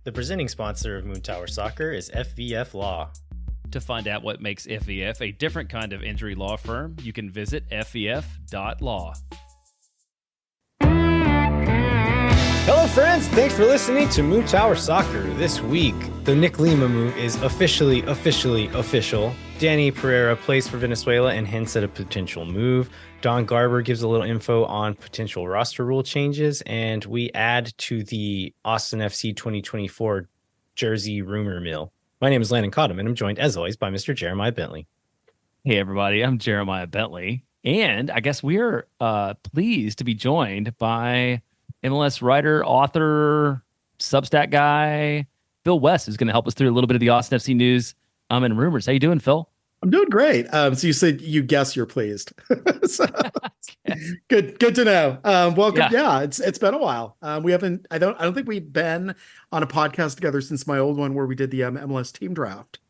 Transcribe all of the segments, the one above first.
The presenting sponsor of Moon Tower Soccer is FVF Law. To find out what makes FVF a different kind of injury law firm, you can visit fvf.law. Hello, friends. Thanks for listening to Moon Tower Soccer. This week, the Nick Lima move is officially official. Dani Pereira plays for Venezuela and hints at a potential move. Don Garber gives a little info on potential roster rule changes, and we add to the Austin FC 2024 jersey rumor mill. My name is Landon Cottom, and I'm joined, as always, by Mr. Jeremiah Bentley. Hey, everybody. I'm Jeremiah Bentley, and I guess we're pleased to be joined by MLS writer, author, Substack guy, Phil West, who's going to help us through a little bit of the Austin FC news and rumors. How you doing, Phil? I'm doing great. So you said you guess you're pleased. So, good to know. Welcome. Yeah, it's been a while. We haven't. I don't think we've been on a podcast together since my old one where we did the MLS team draft.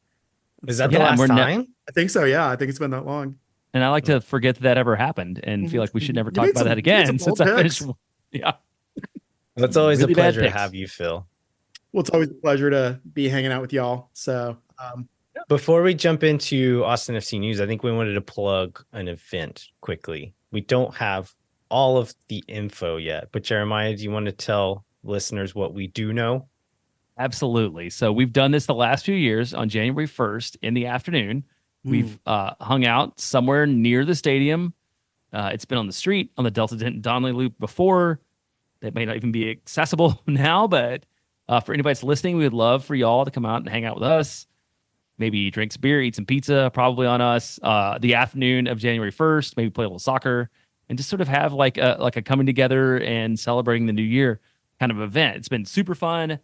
Is that the last time? I think so. Yeah, I think it's been that long. And I like to forget that ever happened and feel like we should never talk about that again since I finished. Yeah. Well, it's always really a pleasure to have you, Phil. Well, it's always a pleasure to be hanging out with y'all. So, before we jump into Austin FC news, I think we wanted to plug an event quickly. We don't have all of the info yet, but Jeremiah, do you want to tell listeners what we do know? Absolutely. So we've done this the last few years on January 1st in the afternoon. We've hung out somewhere near the stadium. It's been on the street, on the Delta Denton Donnelly Loop before. That may not even be accessible now, but for anybody that's listening, we would love for y'all to come out and hang out with us. Maybe drink some beer, eat some pizza, probably on us. The afternoon of January 1st, maybe play a little soccer and just sort of have like a coming together and celebrating the new year kind of event. It's been super fun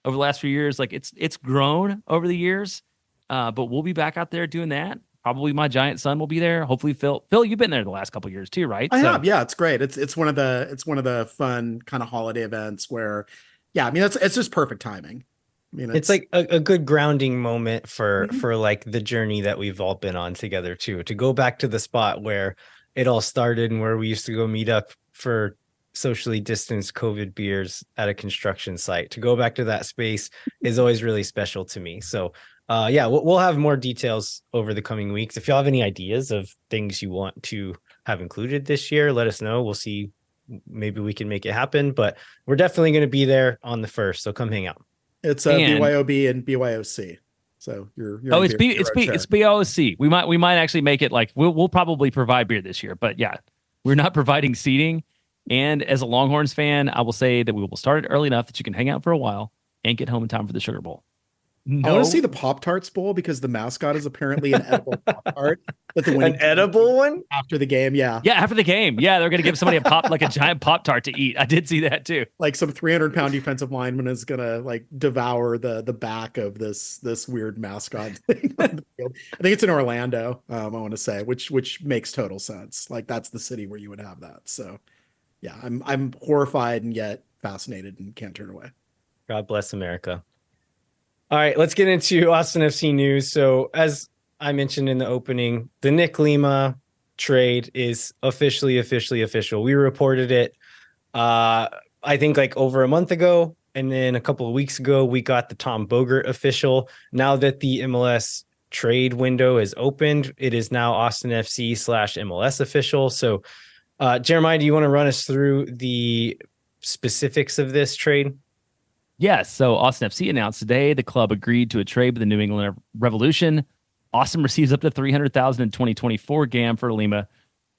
over the last few years. Like it's grown over the years, but we'll be back out there doing that. Probably my giant son will be there. Hopefully, Phil, you've been there the last couple of years too, right? I have. Yeah, it's great. It's one of the fun kind of holiday events where, yeah, I mean, it's just perfect timing. I mean, it's like a good grounding moment for like the journey that we've all been on together too, to go back to the spot where it all started and where we used to go meet up for socially distanced COVID beers at a construction site. To go back to that space is always really special to me. So yeah, we'll have more details over the coming weeks. If y'all have any ideas of things you want to have included this year, let us know. We'll see. Maybe we can make it happen, but we're definitely going to be there on the 1st. So come hang out. It's BYOB and BYOC. So you're it's BYOC. We might actually make it like we'll probably provide beer this year, but yeah, we're not providing seating. And as a Longhorns fan, I will say that we will start it early enough that you can hang out for a while and get home in time for the Sugar Bowl. I want to see the Pop-Tarts Bowl because the mascot is apparently an edible Pop-Tart. An edible one? After the game, yeah. Yeah, after the game. Yeah, they're going to give somebody a giant Pop-Tart to eat. I did see that too. Like some 300-pound defensive lineman is going to like devour the back of this weird mascot thing on the field. I think it's in Orlando, I want to say, which makes total sense. Like that's the city where you would have that. So yeah, I'm horrified and yet fascinated and can't turn away. God bless America. All right, let's get into Austin FC news. So as I mentioned in the opening, the Nick Lima trade is officially official. We reported it, I think like over a month ago. And then a couple of weeks ago, we got the Tom Bogert official. Now that the MLS trade window is opened, it is now Austin FC /MLS official. So Jeremiah, do you want to run us through the specifics of this trade? Yes. So Austin FC announced today the club agreed to a trade with the New England Revolution. Austin receives up to $300,000 in 2024 GAM for Lima,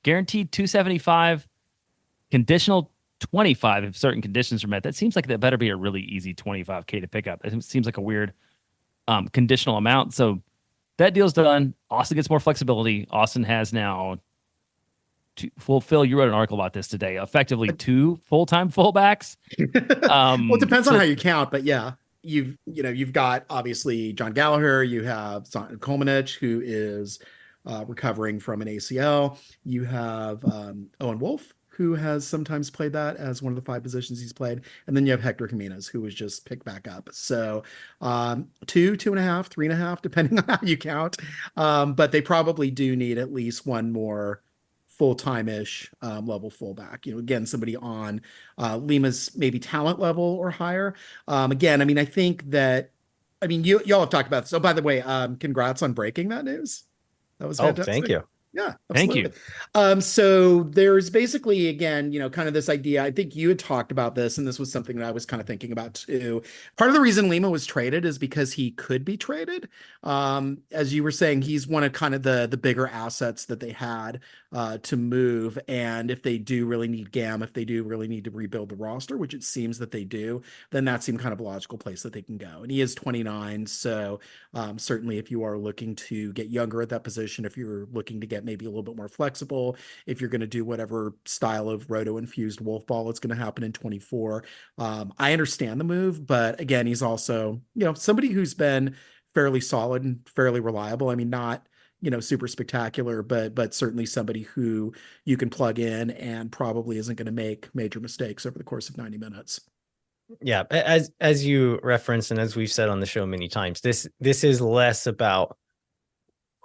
guaranteed $275, conditional $25 if certain conditions are met. That seems like that better be a really easy $25K to pick up. It seems like a weird conditional amount. So that deal's done. Austin gets more flexibility. Austin has now Phil, you wrote an article about this today. Effectively, 2 full-time fullbacks. Well, it depends on how you count, but yeah, you've got obviously John Gallagher. You have Kolmanich, who is recovering from an ACL. You have Owen Wolf, who has sometimes played that as one of the 5 positions he's played, and then you have Hector Jimenez, who was just picked back up. So 2, 2.5, 3.5, depending on how you count. But they probably do need at least one more full-time-ish level fullback. Again, somebody on Lima's maybe talent level or higher. Again, I think that, y'all have talked about this. Oh, by the way, congrats on breaking that news. That was Oh, fantastic. thank you. Yeah, Thank absolutely. you. So there's basically, again, kind of this idea. I think you had talked about this, and this was something that I was kind of thinking about too. Part of the reason Lima was traded is because he could be traded. As you were saying, he's one of kind of the bigger assets that they had to move. And if they do really need GAM, if they do really need to rebuild the roster, which it seems that they do, then that seemed kind of a logical place that they can go. And he is 29, so certainly if you are looking to get younger at that position, if you're looking to get maybe a little bit more flexible, if you're going to do whatever style of roto-infused wolf ball it's going to happen in 24, I understand the move, but again, he's also, somebody who's been fairly solid and fairly reliable. Not super spectacular, but certainly somebody who you can plug in and probably isn't going to make major mistakes over the course of 90 minutes. Yeah, as you referenced, and as we've said on the show many times, this is less about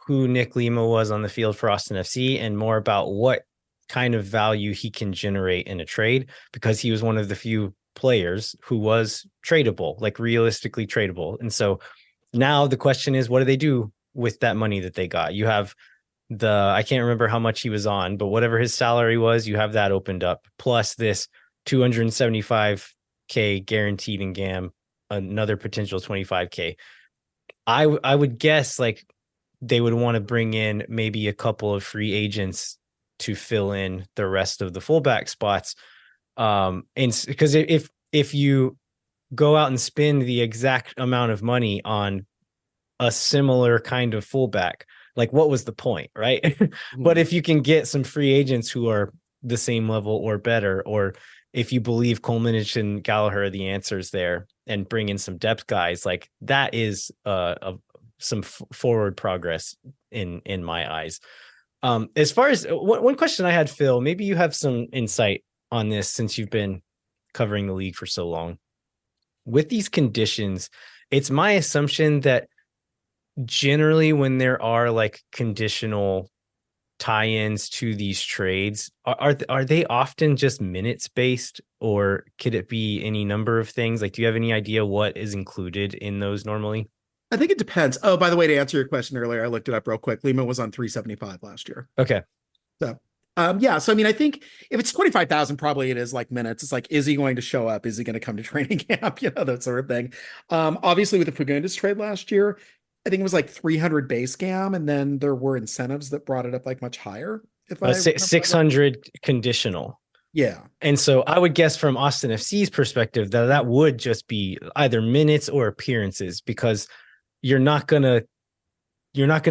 who Nick Lima was on the field for Austin FC and more about what kind of value he can generate in a trade, because he was one of the few players who was tradable, like realistically tradable. And so now the question is, what do they do with that money that they got? You have I can't remember how much he was on, but whatever his salary was, you have that opened up, plus this 275K guaranteed in GAM, another potential 25K. I would guess like they would want to bring in maybe a couple of free agents to fill in the rest of the fullback spots. And because if you go out and spend the exact amount of money on a similar kind of fullback, like what was the point, right? But if you can get some free agents who are the same level or better, or if you believe Colemanich and Gallagher are the answers there, and bring in some depth guys, like that is some forward progress in my eyes. As far as one question I had, Phil, maybe you have some insight on this since you've been covering the league for so long. With these conditions, it's my assumption that generally when there are like conditional tie-ins to these trades, are they often just minutes based, or could it be any number of things? Like, do you have any idea what is included in those normally? I think it depends. Oh, by the way, to answer your question earlier, I looked it up real quick. Lima was on 375 last year. Okay. So, yeah. So, I think if it's 25,000, probably it is like minutes. It's like, is he going to show up? Is he going to come to training camp? That sort of thing. Obviously with the Fagundes trade last year, I think it was like 300 base GAM, and then there were incentives that brought it up like much higher. If I 600 conditional. Yeah. And so I would guess from Austin FC's perspective that would just be either minutes or appearances, because you're not going to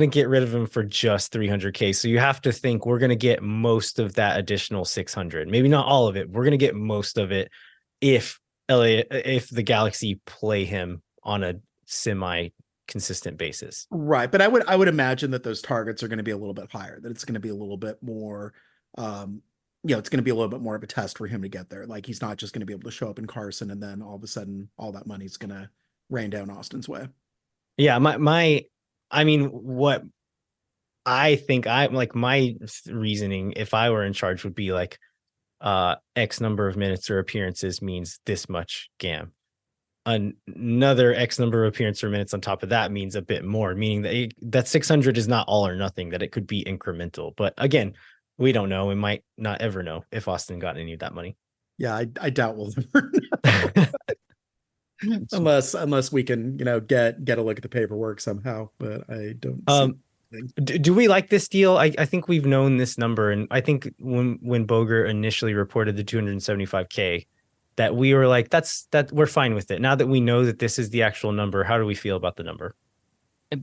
get rid of him for just 300K. So you have to think we're going to get most of that additional 600, maybe not all of it. We're going to get most of it if the Galaxy play him on a semi consistent basis. Right. But I would imagine that those targets are going to be a little bit higher, that it's going to be a little bit more, it's going to be a little bit more of a test for him to get there. Like, he's not just going to be able to show up in Carson and then all of a sudden all that money's going to rain down Austin's way. Yeah. What I think my reasoning, if I were in charge, would be like, X number of minutes or appearances means this much GAM. Another X number of appearance or minutes on top of that means a bit more, meaning that 600 is not all or nothing, that it could be incremental. But again, we don't know. We might not ever know if Austin got any of that money. Yeah, I doubt we'll ever know. unless we can, get a look at the paperwork somehow, but I don't see. Do we like this deal? I think we've known this number, and I think when Boger initially reported the 275K, that we were like, that we're fine with it. Now that we know that this is the actual number, how do we feel about the number?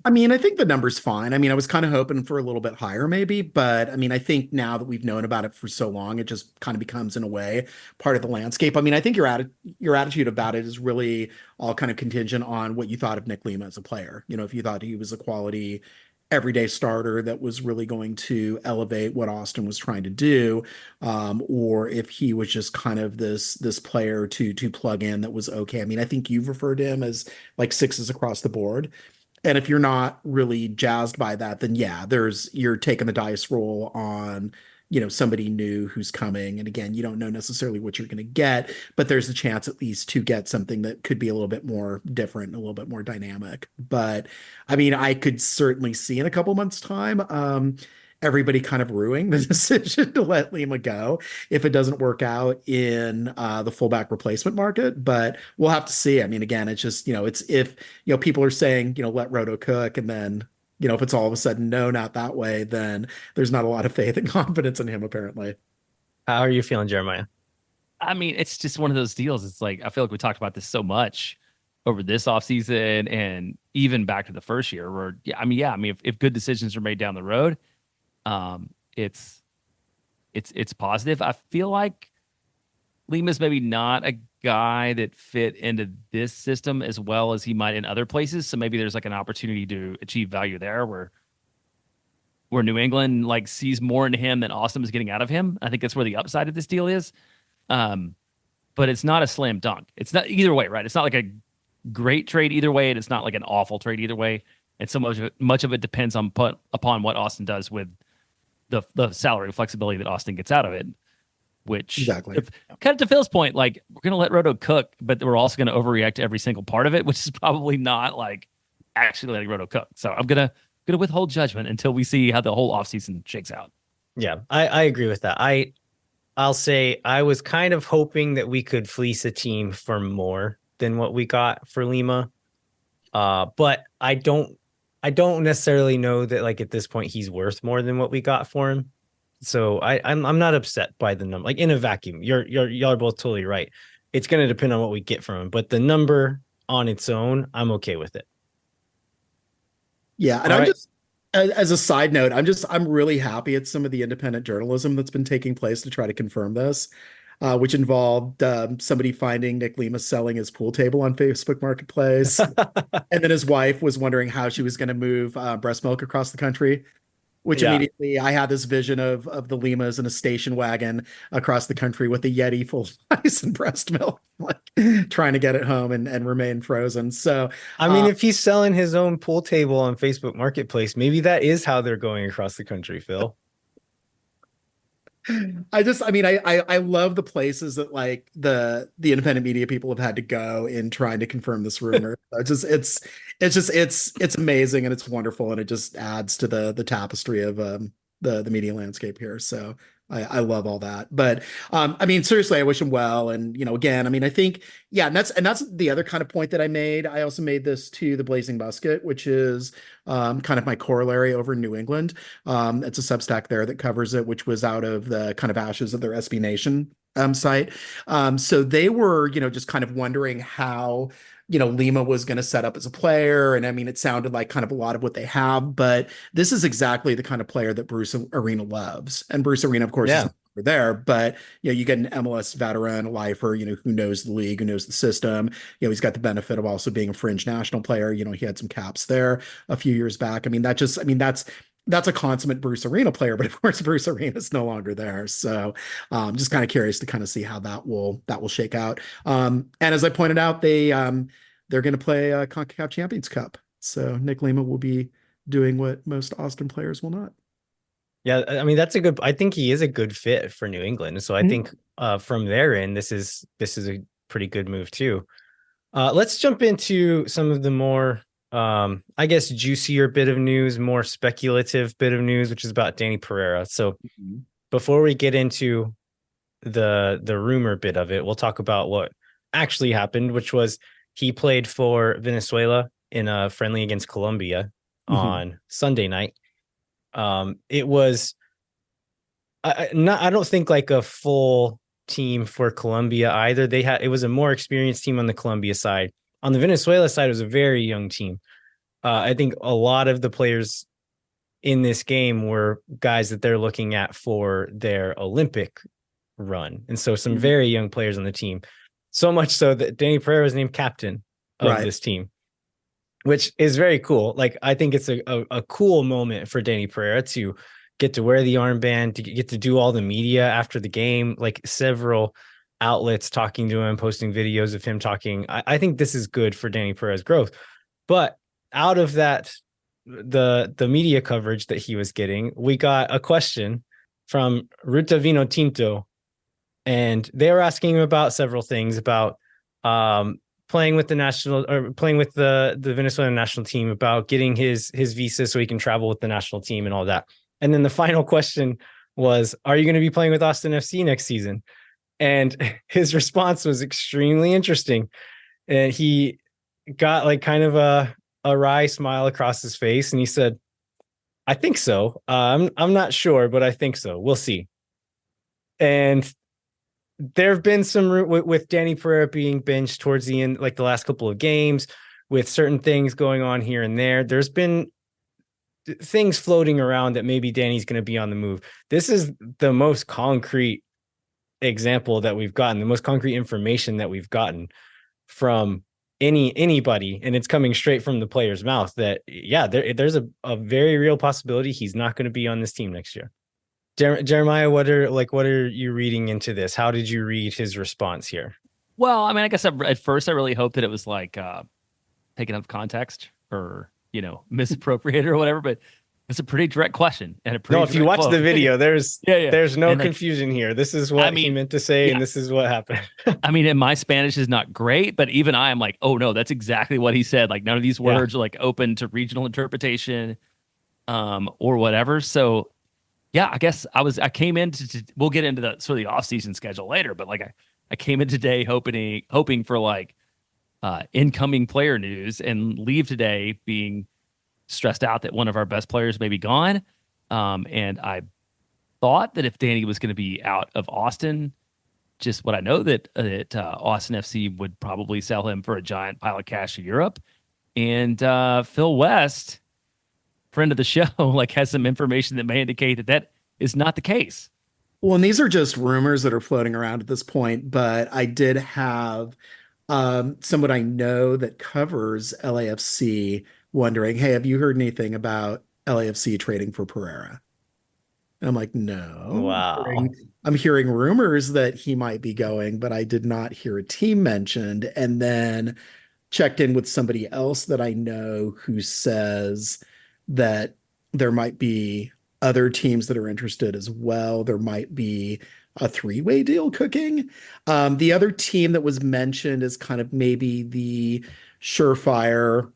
I think the number's fine. I was kind of hoping for a little bit higher maybe, but I think now that we've known about it for so long, it just kind of becomes in a way part of the landscape. I think your attitude about it is really all kind of contingent on what you thought of Nick Lima as a player. If you thought he was a quality everyday starter that was really going to elevate what Austin was trying to do, or if he was just kind of this player to plug in that was okay. I think you've referred to him as like sixes across the board. And if you're not really jazzed by that, then yeah, you're taking the dice roll on, somebody new who's coming. And again, you don't know necessarily what you're going to get, but there's a chance at least to get something that could be a little bit more different, and a little bit more dynamic. But I mean, I could certainly see in a couple months' time, everybody kind of ruining the decision to let Lima go if it doesn't work out in the fullback replacement market. But we'll have to see. I mean, again, it's just, it's if, people are saying, let Roto cook, and then, if it's all of a sudden no, not that way, then there's not a lot of faith and confidence in him, apparently. How are you feeling, Jeremiah? I mean, it's just one of those deals. It's like, I feel like we talked about this so much over this offseason and even back to the first year where, if good decisions are made down the road, it's positive. I feel like Lima's maybe not a guy that fit into this system as well as he might in other places. So maybe there's like an opportunity to achieve value there where New England like sees more in him than Austin is getting out of him. I think that's where the upside of this deal is. But it's not a slam dunk. It's not either way, right? It's not like a great trade either way, and it's not like an awful trade either way. And so much of it depends upon what Austin does with the salary flexibility that Austin gets out of it. Which exactly, kind of to Phil's point, like we're going to let Roto cook, but we're also going to overreact to every single part of it, which is probably not like actually letting Roto cook. So I'm gonna withhold judgment until we see how the whole offseason shakes out. Yeah, I agree with that. I'll say I was kind of hoping that we could fleece a team for more than what we got for Lima, but I don't necessarily know that like at this point he's worth more than what we got for him. So I'm not upset by the number. Like in a vacuum, y'all are both totally right. It's going to depend on what we get from him, but the number on its own, I'm okay with it. Yeah, and I'm just as a side note, I'm really happy at some of the independent journalism that's been taking place to try to confirm this, which involved somebody finding Nick Lima selling his pool table on Facebook Marketplace, and then his wife was wondering how she was going to move breast milk across the country. Which immediately I had this vision of the Limas in a station wagon across the country with a Yeti full of ice and breast milk, like trying to get it home and remain frozen. So, I mean, if he's selling his own pool table on Facebook Marketplace, maybe that is how they're going across the country, Phil. I love the places that like the independent media people have had to go in trying to confirm this rumor. It's amazing, and it's wonderful, and it just adds to the tapestry of the media landscape here. So I love all that. But I mean, seriously, I wish him well. And again, I mean, I think, and that's the other kind of point that I made. I also made this to the Blazing Musket, which is kind of my corollary over in New England. It's a Substack there that covers it, which was out of the kind of ashes of their SB Nation site. So they were, just kind of wondering how Lima was going to set up as a player. And I mean, it sounded like kind of a lot of what they have, but this is exactly the kind of player that Bruce Arena loves. And Bruce Arena, of course, is over there, but you get an MLS veteran, a lifer, who knows the league, who knows the system. He's got the benefit of also being a fringe national player. He had some caps there a few years back. I mean, that's a consummate Bruce Arena player, but of course Bruce Arena is no longer there. So just kind of curious to kind of see how that will shake out. And as I pointed out, they're going to play a CONCACAF Champions Cup. So Nick Lima will be doing what most Austin players will not. Yeah, I mean, I think he is a good fit for New England. So I think from their end, this is a pretty good move too. Let's jump into some of the more I guess juicier bit of news, more speculative bit of news, which is about Dani Pereira. So before we get into the rumor bit of it, we'll talk about what actually happened, which was he played for Venezuela in a friendly against Colombia on Sunday night. It was I don't think like a full team for Colombia either. It was a more experienced team on the Colombia side. On the Venezuela side, it was a very young team. I think a lot of the players in this game were guys that they're looking at for their Olympic run. And so some very young players on the team. So much so that Dani Pereira was named captain of this team, which is very cool. Like, I think it's a cool moment for Dani Pereira to get to wear the armband, to get to do all the media after the game, like several outlets talking to him, posting videos of him talking. I think this is good for Dani Pereira's growth. But out of that, the media coverage that he was getting, we got a question from Ruta Vino Tinto, and they were asking him about several things about playing with the Venezuelan national team, about getting his visa so he can travel with the national team and all that. And then the final question was, are you going to be playing with Austin FC next season? And his response was extremely interesting. And he got like kind of a wry smile across his face. And he said, I think so. I'm not sure, but I think so. We'll see. And there have been some with Dani Pereira being benched towards the end, like the last couple of games, with certain things going on here and there. There's been things floating around that maybe Danny's going to be on the move. This is the most concrete example that we've gotten, the most concrete information that we've gotten from anybody, and it's coming straight from the player's mouth that there's a very real possibility he's not going to be on this team next year. Jeremiah, what are you reading into this? How did you read his response here? Well, I mean, I guess at first I really hoped that it was like taken out of context or misappropriated or whatever, but it's a pretty direct question and a pretty. No, if you watch the video, there's no confusion here. This is what he meant to say, and this is what happened. I mean, and my Spanish is not great, but even I am like, oh no, that's exactly what he said. Like none of these words are like open to regional interpretation, or whatever. So, yeah, I guess I came into. We'll get into the sort of the off-season schedule later, but like I came in today hoping for like incoming player news and leave today being stressed out that one of our best players may be gone. And I thought that if Dani was going to be out of Austin, just what I know that Austin FC would probably sell him for a giant pile of cash to Europe. And Phil West, friend of the show, like has some information that may indicate that is not the case. Well, and these are just rumors that are floating around at this point, but I did have someone I know that covers LAFC wondering, hey, have you heard anything about LAFC trading for Pereira? And I'm like, no. Wow. I'm hearing rumors that he might be going, but I did not hear a team mentioned. And then checked in with somebody else that I know who says that there might be other teams that are interested as well. There might be a three-way deal cooking. The other team that was mentioned is kind of maybe the surefire,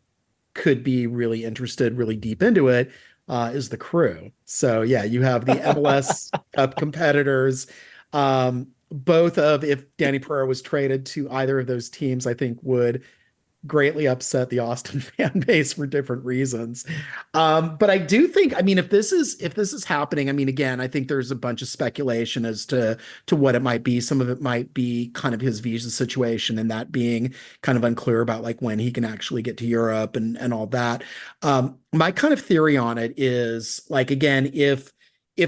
could be really interested, really deep into it, is the Crew. So yeah, you have the MLS Cup competitors. Both of, if Dani Pereira was traded to either of those teams, I think would greatly upset the Austin fan base for different reasons. But I do think, I mean, if this is happening, I mean, again, I think there's a bunch of speculation as to what it might be. Some of it might be kind of his visa situation and that being kind of unclear about like when he can actually get to Europe and all that. My kind of theory on it is like, again, if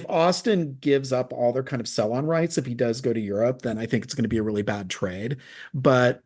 Austin gives up all their kind of sell-on rights, if he does go to Europe, then I think it's going to be a really bad trade. But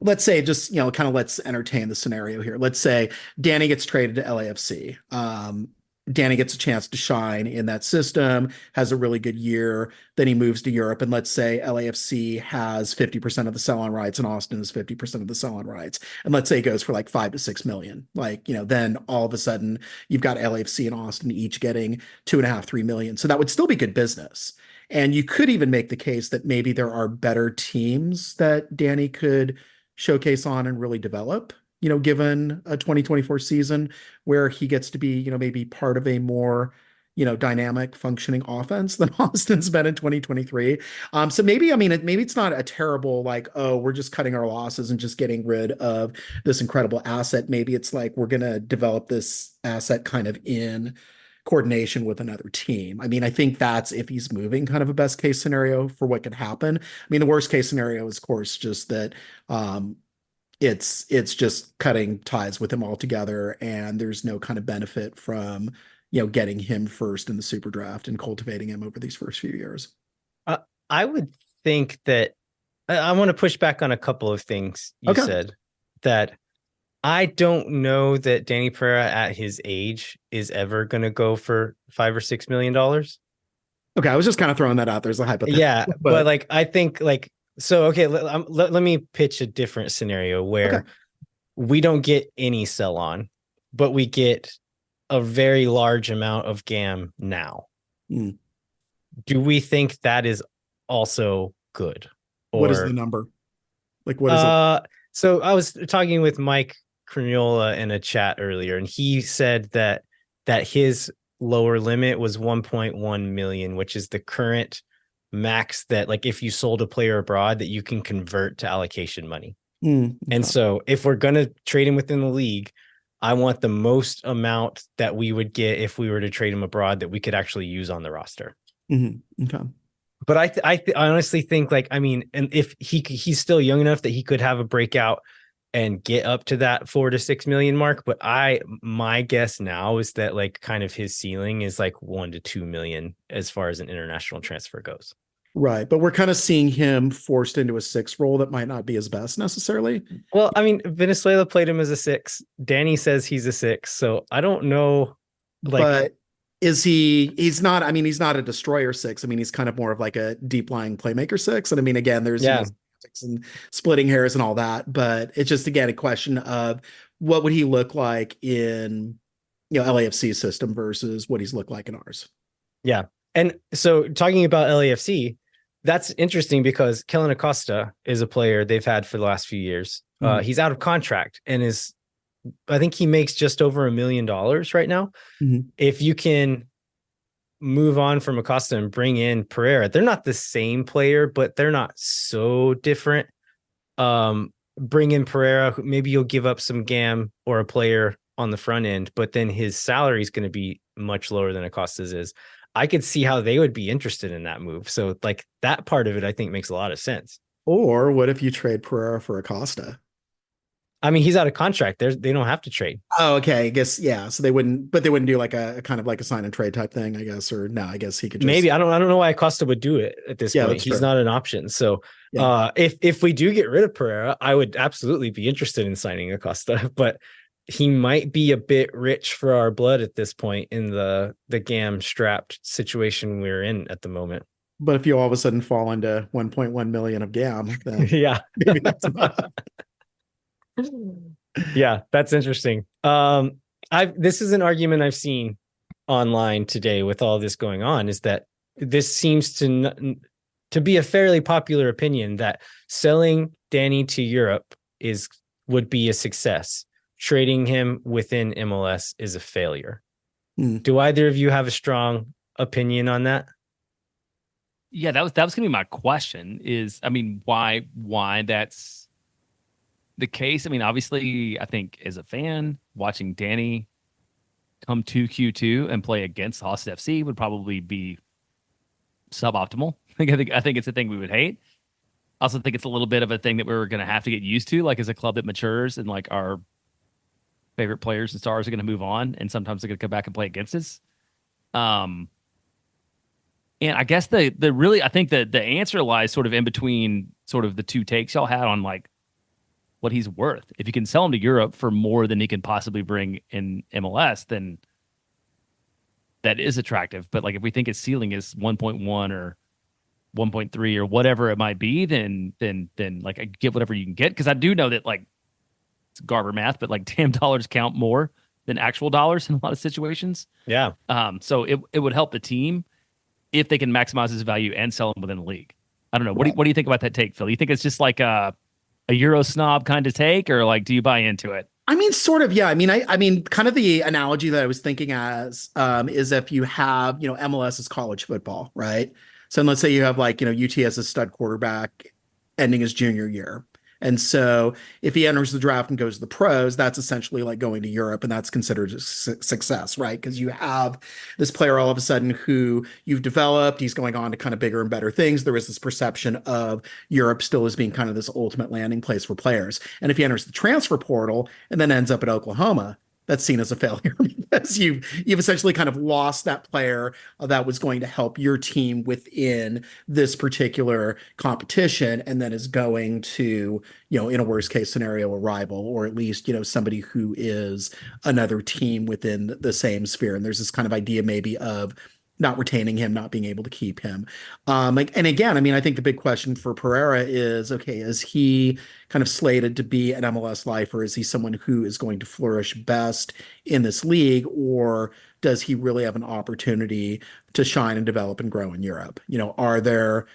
let's say just, kind of let's entertain the scenario here. Let's say Dani gets traded to LAFC. Dani gets a chance to shine in that system, has a really good year. Then he moves to Europe. And let's say LAFC has 50% of the sell-on rights and Austin has 50% of the sell-on rights. And let's say it goes for like 5 to 6 million. Like, then all of a sudden you've got LAFC and Austin each getting 2.5, 3 million. So that would still be good business. And you could even make the case that maybe there are better teams that Dani could showcase on and really develop, given a 2024 season where he gets to be, maybe part of a more, dynamic functioning offense than Austin's been in 2023. So maybe, I mean, maybe it's not a terrible, like, oh, we're just cutting our losses and just getting rid of this incredible asset. Maybe it's like, we're going to develop this asset kind of in coordination with another team. I mean, I think that's, if he's moving, kind of a best case scenario for what could happen. I mean, the worst case scenario is, of course, just that it's just cutting ties with him altogether, and there's no kind of benefit from getting him first in the super draft and cultivating him over these first few years. I would think that I want to push back on a couple of things you said. That I don't know that Dani Pereira at his age is ever going to go for $5 or $6 million. Okay, I was just kind of throwing that out there as a hypothetical. Yeah, but like I think like so. Okay, let me pitch a different scenario where we don't get any sell on, but we get a very large amount of GAM now. do we think that is also good? What is Or the number? Like, what is it? So I was talking with Mike Crignola in a chat earlier, and he said that his lower limit was 1.1 million, which is the current max that, like, if you sold a player abroad, that you can convert to allocation money. Okay. And so if we're going to trade him within the league, I want the most amount that we would get if we were to trade him abroad that we could actually use on the roster. Okay. But I honestly think, like, I mean, and if he's still young enough that he could have a breakout and get up to that 4 to 6 million mark. But my guess now is that, like, kind of his ceiling is like 1 to 2 million as far as an international transfer goes. Right. But we're kind of seeing him forced into a 6 role that might not be his best necessarily. Well, I mean, Venezuela played him as a 6. Danny says he's a 6. So I don't know. Like, but he's not, I mean, he's not a destroyer 6. I mean, he's kind of more of like a deep lying playmaker 6. And I mean, again, there's and splitting hairs and all that, but it's just, again, a question of what would he look like in, LAFC system versus what he's looked like in ours. Yeah. And so talking about LAFC, that's interesting because Kellen Acosta is a player they've had for the last few years. He's out of contract and I think he makes just over $1 million right now. If you can move on from Acosta and bring in Pereira, they're not the same player, but they're not so different. Bring in Pereira, maybe you'll give up some GAM or a player on the front end, but then his salary is going to be much lower than Acosta's is. I could see how they would be interested in that move. So, like, that part of it, I think, makes a lot of sense. Or what if you trade Pereira for Acosta? I mean, he's out of contract. They don't have to trade. Oh, okay. I guess, yeah. So they wouldn't do like a kind of like a sign and trade type thing, I guess. Or no, I guess he could just... Maybe. I don't know why Acosta would do it at this point. He's not an option. So if we do get rid of Pereira, I would absolutely be interested in signing Acosta, but he might be a bit rich for our blood at this point in the GAM strapped situation we're in at the moment. But if you all of a sudden fall into 1.1 million of GAM, then yeah, maybe that's enough. Yeah, that's interesting. This is an argument I've seen online today with all this going on, is that this seems to be a fairly popular opinion that selling Dani to Europe would be a success. Trading him within MLS is a failure. Do either of you have a strong opinion on that? Yeah, that was going to be my question. I mean, why that's the case? I mean, obviously, I think as a fan, watching Dani come to Q2 and play against Austin FC would probably be suboptimal. I think it's a thing we would hate. I also think it's a little bit of a thing that we're going to have to get used to, like, as a club that matures and, like, our favorite players and stars are going to move on, and sometimes they're going to come back and play against us. And I guess I think that the answer lies sort of in between sort of the two takes y'all had on, like, what he's worth. If you can sell him to Europe for more than he can possibly bring in MLS, then that is attractive. But, like, if we think his ceiling is 1.1 or 1.3 or whatever it might be, then like, I get whatever you can get. Because I do know that, like, it's Garber math, but, like, damn dollars count more than actual dollars in a lot of situations. Yeah. So it would help the team if they can maximize his value and sell him within the league. I don't know. What do you think about that take, Phil? You think it's just like a Euro snob kind of take, or, like, do you buy into it? I mean, sort of, yeah. I mean, kind of the analogy that I was thinking as is if you have, MLS is college football, right? So let's say you have, like, UT as a stud quarterback ending his junior year. And so if he enters the draft and goes to the pros, that's essentially like going to Europe, and that's considered a success, right? Because you have this player all of a sudden who you've developed, he's going on to kind of bigger and better things. There is this perception of Europe still as being kind of this ultimate landing place for players. And if he enters the transfer portal and then ends up at Oklahoma, that's seen as a failure because you've essentially kind of lost that player that was going to help your team within this particular competition, and then is going to, in a worst case scenario, a rival, or at least, somebody who is another team within the same sphere. And there's this kind of idea maybe of not retaining him, not being able to keep him. And again, I mean, I think the big question for Pereira is, okay, is he kind of slated to be an MLS lifer? Is he someone who is going to flourish best in this league, or does he really have an opportunity to shine and develop and grow in Europe? Are there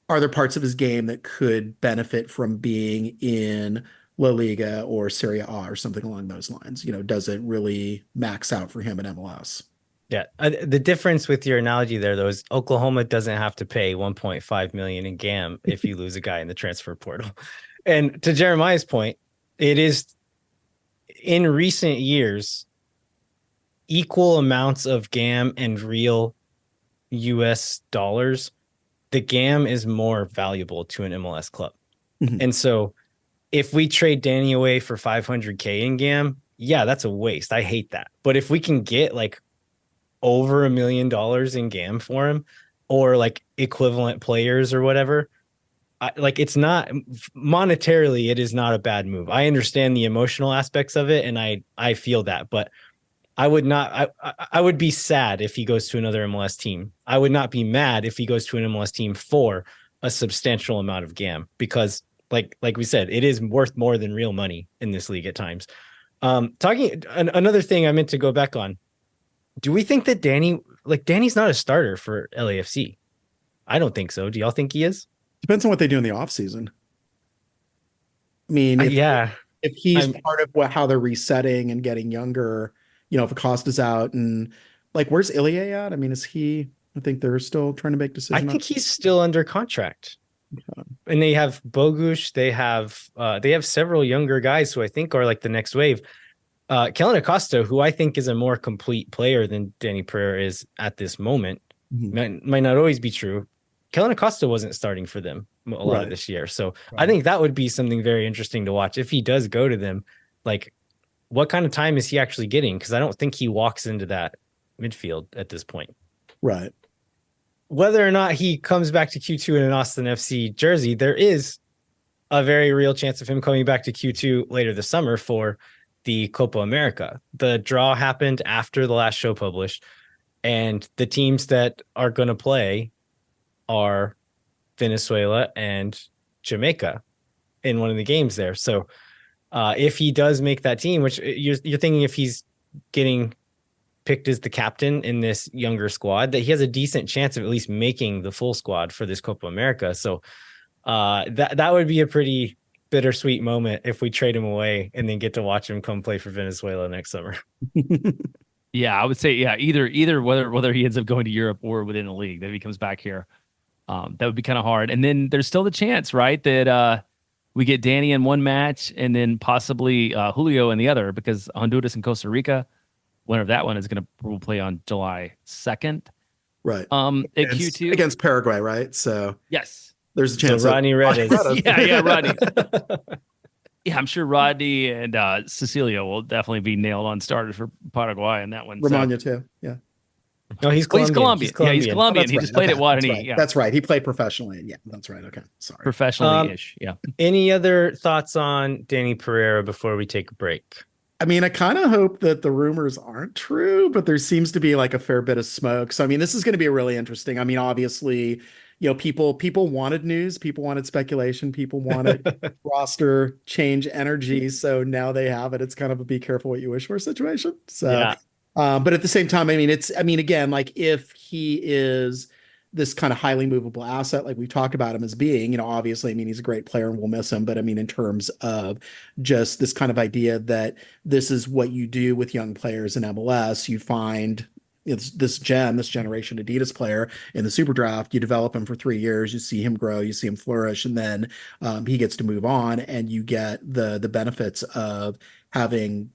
parts of his game that could benefit from being in La Liga or Serie A or something along those lines? Does it really max out for him in MLS? Yeah. The difference with your analogy there, though, is Oklahoma doesn't have to pay 1.5 million in GAM if you lose a guy in the transfer portal. And to Jeremiah's point, it is in recent years, equal amounts of GAM and real US dollars. The GAM is more valuable to an MLS club. Mm-hmm. And so if we trade Dani away for 500K in GAM, yeah, that's a waste. I hate that. But if we can get like over $1 million in GAM for him, or like equivalent players or whatever, it's not monetarily, it is not a bad move. I understand the emotional aspects of it, and I feel that, but I would be sad if he goes to another MLS team. I would not be mad if he goes to an MLS team for a substantial amount of GAM, because like we said, it is worth more than real money in this league at times. Another thing I meant to go back on. Do we think that Dani's not a starter for LAFC? I don't think so. Do y'all think he is? Depends on what they do in the offseason. I mean, if he's part of how they're resetting and getting younger, if Acosta's out, and like, where's Ilie at? I mean, I think they're still trying to make decisions. I think he's still under contract. Okay. And they have Bogusz. They have several younger guys who I think are like the next wave. Kellen Acosta, who I think is a more complete player than Dani Pereira is at this moment, might not always be true. Kellen Acosta wasn't starting for them a lot of this year. So I think that would be something very interesting to watch. If he does go to them, like, what kind of time is he actually getting? Because I don't think he walks into that midfield at this point. Right. Whether or not he comes back to Q2 in an Austin FC jersey, there is a very real chance of him coming back to Q2 later this summer for the Copa America. The draw happened after the last show published, and the teams that are going to play are Venezuela and Jamaica in one of the games there. So if he does make that team, which you're thinking, if he's getting picked as the captain in this younger squad, that he has a decent chance of at least making the full squad for this Copa America. So that would be a pretty bittersweet moment if we trade him away and then get to watch him come play for Venezuela next summer. Yeah, I would say, either whether he ends up going to Europe or within the league, that he comes back here. That would be kind of hard. And then there's still the chance, right, that we get Dani in one match and then possibly Julio in the other, because Honduras and Costa Rica, winner of that one is going to play on July 2nd. Right. At Q2 against Paraguay, right? So yes, there's a chance. So Rodney Redes. yeah, Rodney. Yeah, I'm sure Rodney and Cecilia will definitely be nailed on starters for Paraguay in that one. Romagna too. Yeah. No, he's Colombian. Yeah, he's Colombian. He just played at Guarani. Right. Yeah, that's right. He played professionally. Yeah, that's right. Okay, sorry. Professionally-ish. Yeah. Any other thoughts on Dani Pereira before we take a break? I mean, I kind of hope that the rumors aren't true, but there seems to be like a fair bit of smoke. So, I mean, this is going to be really interesting. I mean, obviously, people wanted news, people wanted speculation, people wanted roster change energy. So now they have it. It's kind of a be careful what you wish for situation. So, yeah. But at the same time, I mean, again, like, if he is this kind of highly movable asset, like we've talked about him as being, obviously, I mean, he's a great player and we'll miss him. But I mean, in terms of just this kind of idea that this is what you do with young players in MLS, you find it's this generation Adidas player in the super draft, you develop him for 3 years, you see him grow, you see him flourish, and then he gets to move on, and you get the benefits of having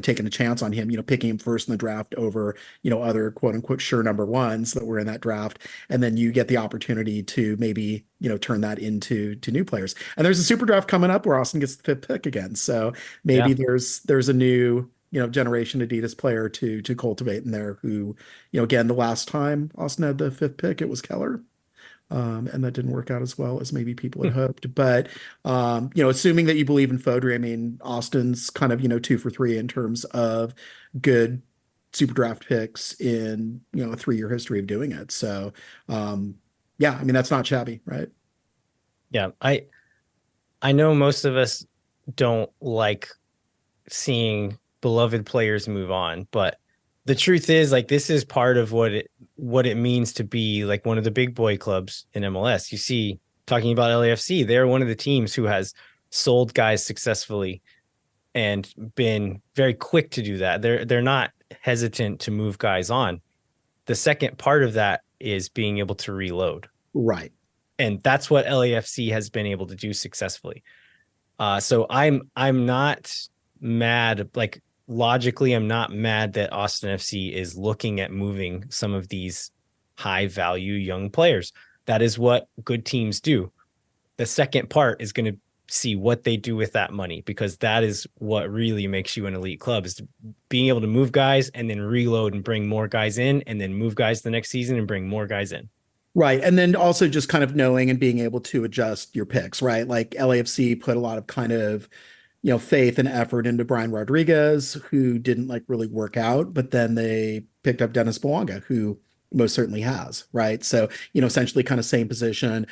taking a chance on him, picking him first in the draft over, other quote unquote sure number ones that were in that draft. And then you get the opportunity to maybe, turn that into new players. And there's a super draft coming up where Austin gets the 5th pick again. So maybe there's a new, generation Adidas player to cultivate in there who, again, the last time Austin had the 5th pick, it was Keller. And that didn't work out as well as maybe people had hoped. But, assuming that you believe in Fodry, I mean, Austin's kind of, 2 for 3 in terms of good super draft picks in, a 3-year history of doing it. So, yeah, I mean, that's not shabby, right? Yeah. I know most of us don't like seeing beloved players move on, but the truth is, like, this is part of what it means to be like one of the big boy clubs in MLS. You see, talking about LAFC, they're one of the teams who has sold guys successfully and been very quick to do that. They're not hesitant to move guys on. The second part of that is being able to reload. Right. And that's what LAFC has been able to do successfully. So I'm not mad. Like, logically, I'm not mad that Austin FC is looking at moving some of these high value young players. That is what good teams do. The second part is going to see what they do with that money, because that is what really makes you an elite club, is being able to move guys and then reload and bring more guys in, and then move guys the next season and bring more guys in. Right. And then also just kind of knowing and being able to adjust your picks, right? Like LAFC put a lot of kind of, faith and effort into Brian Rodriguez, who didn't like really work out, but then they picked up Dennis Bouanga, who most certainly has, right? So, essentially kind of same position,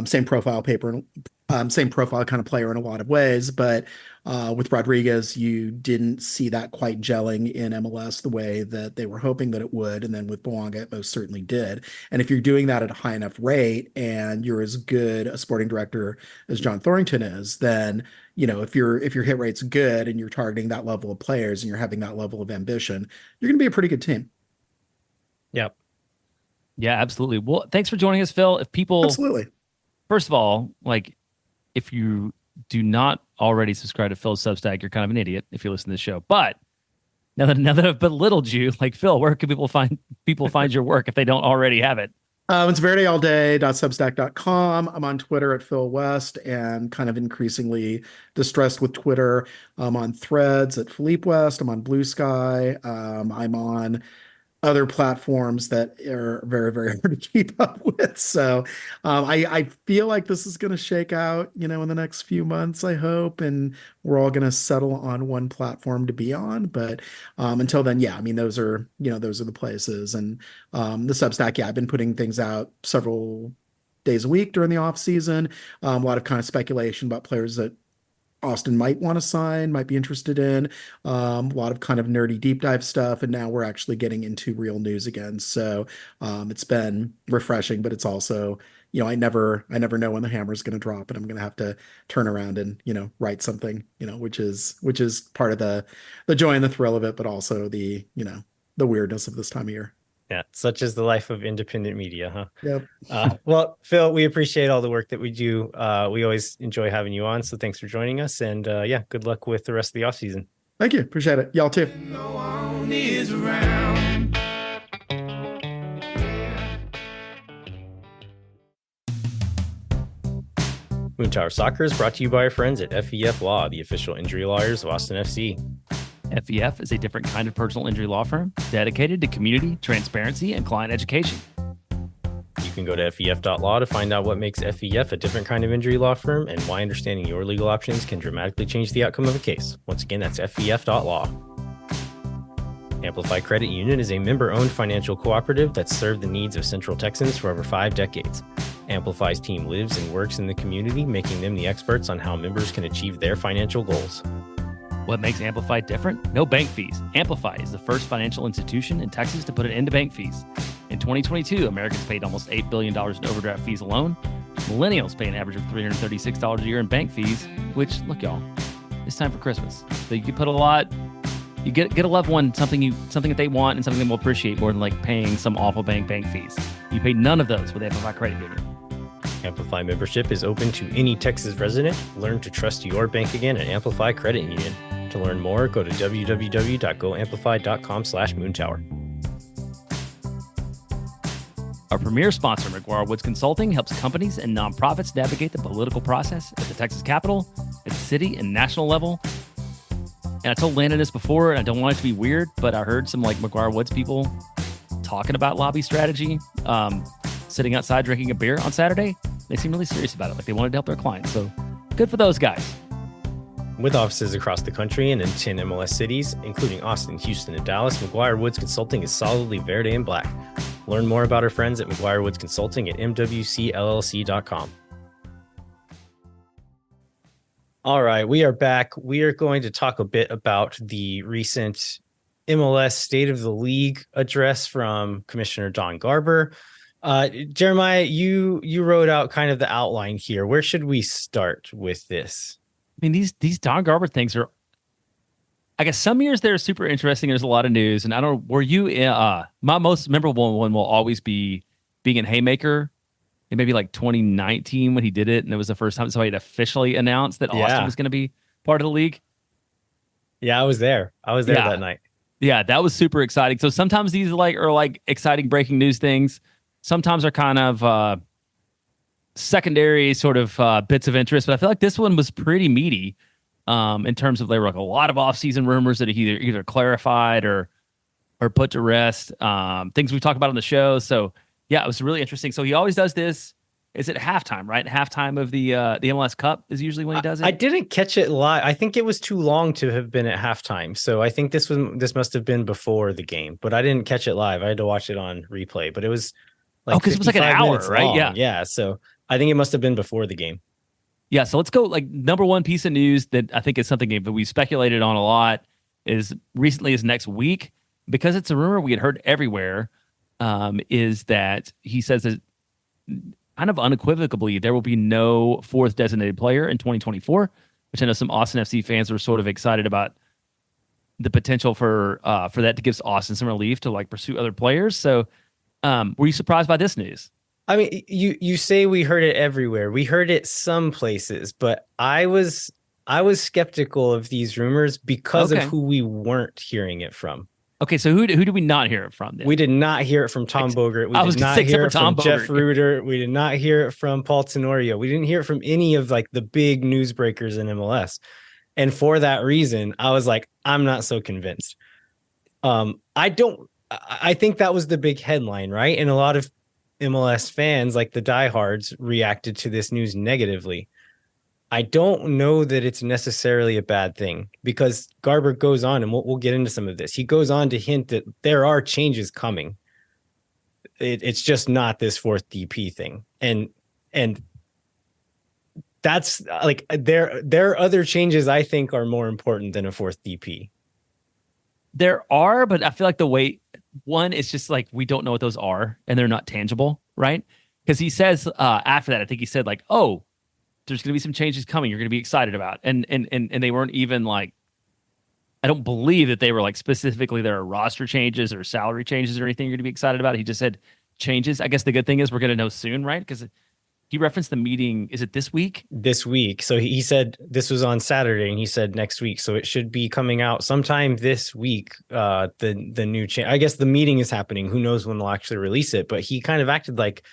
same profile kind of player in a lot of ways, but with Rodriguez, you didn't see that quite gelling in MLS the way that they were hoping that it would. And then with Bouanga, it most certainly did. And if you're doing that at a high enough rate and you're as good a sporting director as John Thornton is, then, if your hit rate's good and you're targeting that level of players and you're having that level of ambition, you're going to be a pretty good team. Yep. Yeah, absolutely. Well, thanks for joining us, Phil. If people, absolutely, first of all, like, if you do not already subscribe to Phil's Substack, you're kind of an idiot if you listen to the show. But now that I've belittled you, like, Phil, where can people find your work if they don't already have it? It's verdeallday.substack.com. I'm on Twitter at Phil West, and kind of increasingly distressed with Twitter. I'm on Threads at Philippe West. I'm on Blue Sky. I'm on other platforms that are very, very hard to keep up with. So I feel like this is going to shake out, in the next few months, I hope, and we're all going to settle on one platform to be on. But until then, yeah, I mean, those are the places. And the Substack, yeah, I've been putting things out several days a week during the off season. A lot of kind of speculation about players that Austin might want to sign, might be interested in, a lot of kind of nerdy deep dive stuff. And now we're actually getting into real news again. So it's been refreshing, but it's also, I never know when the hammer is going to drop, and I'm going to have to turn around and, write something, which is part of the joy and the thrill of it, but also the weirdness of this time of year. Yeah, such is the life of independent media, huh? Yep. Well, Phil, we appreciate all the work that we do. We always enjoy having you on, so thanks for joining us. And yeah, good luck with the rest of the off season. Thank you. Appreciate it. Y'all too. No one is around. Moontower Soccer is brought to you by our friends at FEF Law, the official injury lawyers of Austin FC. FEF is a different kind of personal injury law firm dedicated to community, transparency, and client education. You can go to FEF.law to find out what makes FEF a different kind of injury law firm and why understanding your legal options can dramatically change the outcome of a case. Once again, that's FEF.law. Amplify Credit Union is a member-owned financial cooperative that's served the needs of Central Texans for over 5 decades. Amplify's team lives and works in the community, making them the experts on how members can achieve their financial goals. What makes Amplify different? No bank fees. Amplify is the first financial institution in Texas to put an end to bank fees. In 2022, Americans paid almost $8 billion in overdraft fees alone. Millennials pay an average of $336 a year in bank fees, which, look, y'all, it's time for Christmas. So you can put you get a loved one something that they want and something they will appreciate more than like paying some awful bank fees. You pay none of those with Amplify Credit Union. Amplify membership is open to any Texas resident. Learn to trust your bank again at Amplify Credit Union. To learn more, go to www.goamplify.com/moontower. Our premier sponsor, McGuire Woods Consulting, helps companies and nonprofits navigate the political process at the Texas Capitol, at the city and national level. And I told Landon this before, and I don't want it to be weird, but I heard some like McGuire Woods people talking about lobby strategy, sitting outside drinking a beer on Saturday. They seem really serious about it, like they wanted to help their clients. So good for those guys. With offices across the country and in 10 MLS cities, including Austin, Houston, and Dallas, McGuire Woods Consulting is solidly verde and black. Learn more about our friends at McGuire Woods Consulting at mwcllc.com. All right, we are back. We are going to talk a bit about the recent MLS State of the League address from Commissioner Don Garber. Jeremiah, you wrote out kind of the outline here. Where should we start with this? I mean, these Don Garber things are, I guess some years they're super interesting. There's a lot of news, and I don't. Were you? My most memorable one will always be being in Haymaker. It may be like 2019 when he did it, and it was the first time somebody had officially announced that Austin was going to be part of the league. Yeah, I was there. That night. Yeah, that was super exciting. So sometimes these are like exciting breaking news things. Sometimes are kind of secondary sort of bits of interest, but I feel like this one was pretty meaty in terms of there were like a lot of offseason rumors that he either clarified or put to rest. Things we've talked about on the show. So yeah, it was really interesting. So he always does this. Is it halftime, right? Halftime of the MLS Cup is usually when he does it. I didn't catch it live. I think it was too long to have been at halftime. So I think this must have been before the game, but I didn't catch it live. I had to watch it on replay, but it was like because it was like an hour, right? Long. Yeah. Yeah. So I think it must have been before the game. Yeah. So let's go. Like number one piece of news that I think is something that we speculated on a lot is recently is next week, because it's a rumor we had heard everywhere, is that he says that kind of unequivocally there will be no fourth designated player in 2024, which I know some Austin FC fans were sort of excited about the potential for that to give Austin some relief to like pursue other players. So were you surprised by this news? I mean, you say we heard it everywhere. We heard it some places, but I was skeptical of these rumors because of who we weren't hearing it from. Okay, so who did we not hear it from then? We did not hear it from Tom Bogert. We did not hear it from Jeff Reuter. We did not hear it from Paul Tenorio. We didn't hear it from any of like the big newsbreakers in MLS. And for that reason, I was like, I'm not so convinced. I think that was the big headline, right? And a lot of MLS fans, like the diehards, reacted to this news negatively. I don't know that it's necessarily a bad thing, because Garber goes on, and we'll get into some of this. He goes on to hint that there are changes coming. It's just not this fourth DP thing. And that's like, there are other changes I think are more important than a fourth DP. There are, but I feel like the way one is just like, we don't know what those are and they're not tangible, right? Because he says after that, I think he said like, oh, there's going to be some changes coming you're going to be excited about. And they weren't even like, I don't believe that they were like specifically there are roster changes or salary changes or anything you're going to be excited about. He just said changes. I guess the good thing is we're going to know soon, right? Because he referenced the meeting. Is it this week? This week. So he said this was on Saturday, and he said next week. So it should be coming out sometime this week. The new change. I guess the meeting is happening. Who knows when they'll actually release it? But he kind of acted like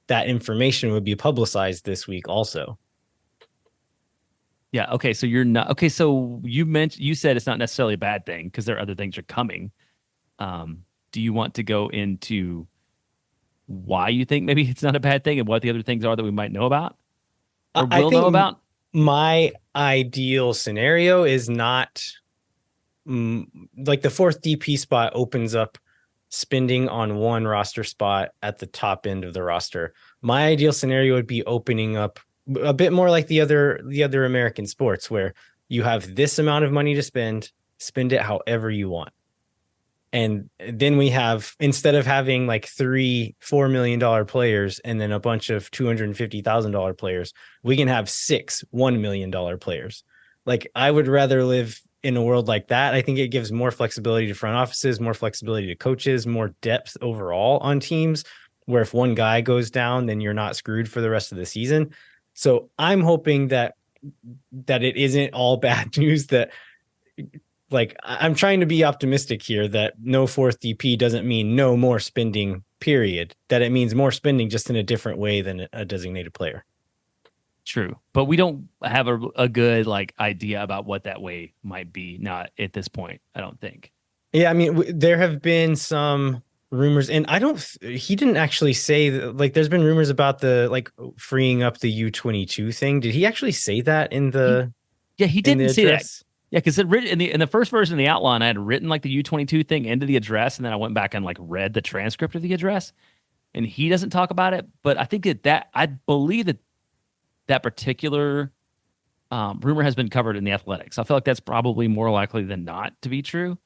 that information would be publicized this week also. Yeah. Okay. So you're not okay. So you said it's not necessarily a bad thing because there are other things are coming. Do you want to go into why you think maybe it's not a bad thing and what the other things are that we might know about or will know about? My ideal scenario is not like the fourth DP spot opens up spending on one roster spot at the top end of the roster. My ideal scenario would be opening up a bit more like the other American sports, where you have this amount of money to spend it however you want. And then we have, instead of having like $4 million players and then a bunch of $250,000 players, we can have 6 $1 million players. Like, I would rather live in a world like that. I think it gives more flexibility to front offices, more flexibility to coaches, more depth overall on teams, where if one guy goes down, then you're not screwed for the rest of the season. So I'm hoping that it isn't all bad news, that like, I'm trying to be optimistic here, that no fourth DP doesn't mean no more spending, period, that it means more spending just in a different way than a designated player. True. But we don't have a good like idea about what that way might be. Not at this point, I don't think. Yeah. I mean, there have been some rumors, and he didn't actually say that, like, there's been rumors about the like freeing up the U22 thing. Did he actually say that in the Yeah, he in the didn't say that. address? Yeah, because in the first version of the outline, I had written like the U22 thing into the address, and then I went back and like read the transcript of the address, and he doesn't talk about it. But I think that I believe that particular rumor has been covered in the Athletics. I feel like that's probably more likely than not to be true.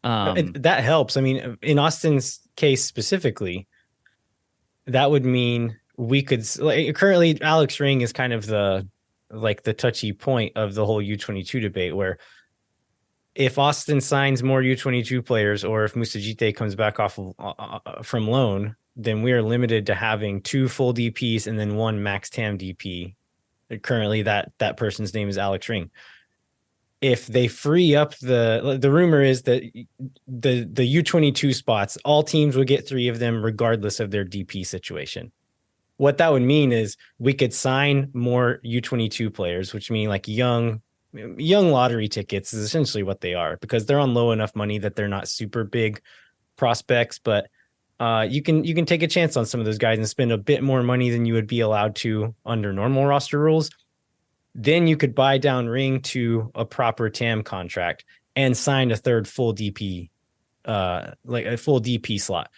That helps. I mean, in Austin's case specifically, that would mean we could like, currently Alex Ring is kind of the touchy point of the whole U22 debate, where if Austin signs more U22 players or if Musajite comes back off from loan, then we are limited to having 2 full DPs and then 1 max TAM DP. Currently that person's name is Alex Ring. If they free up the rumor is that the U22 spots, all teams would get 3 of them regardless of their DP situation. What that would mean is we could sign more U22 players, which mean like young lottery tickets is essentially what they are, because they're on low enough money that they're not super big prospects, but you can take a chance on some of those guys and spend a bit more money than you would be allowed to under normal roster rules. Then you could buy down Ring to a proper TAM contract and sign a third full DP, like a full DP slot.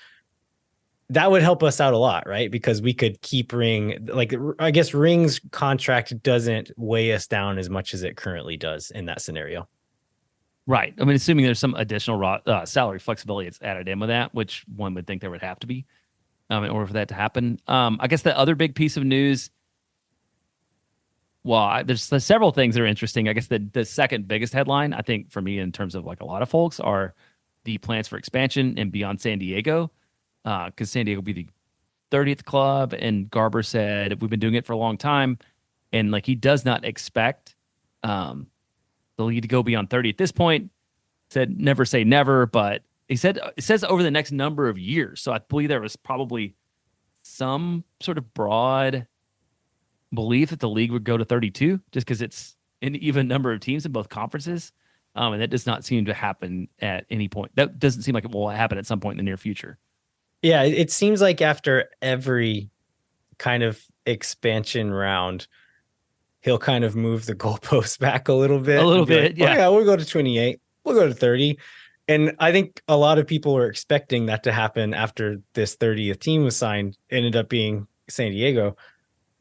That would help us out a lot, right? Because we could keep Ring, like I guess Ring's contract doesn't weigh us down as much as it currently does in that scenario. Right. I mean, assuming there's some additional salary flexibility that's added in with that, which one would think there would have to be in order for that to happen. I guess the other big piece of news, well, there's several things that are interesting. I guess the second biggest headline, I think, for me in terms of like a lot of folks, are the plans for expansion and beyond San Diego, because San Diego will be the 30th club, and Garber said we've been doing it for a long time, and like he does not expect the league to go beyond 30 at this point. Said never say never, but he said it says over the next number of years. So I believe there was probably some sort of broad belief that the league would go to 32 just because it's an even number of teams in both conferences. And that does not seem to happen at any point. That doesn't seem like it will happen at some point in the near future. Yeah, it seems like after every kind of expansion round, he'll kind of move the goalposts back a little bit. A little bit, like, yeah. Oh, yeah, we'll go to 28. We'll go to 30. And I think a lot of people were expecting that to happen after this 30th team was signed. Ended up being San Diego.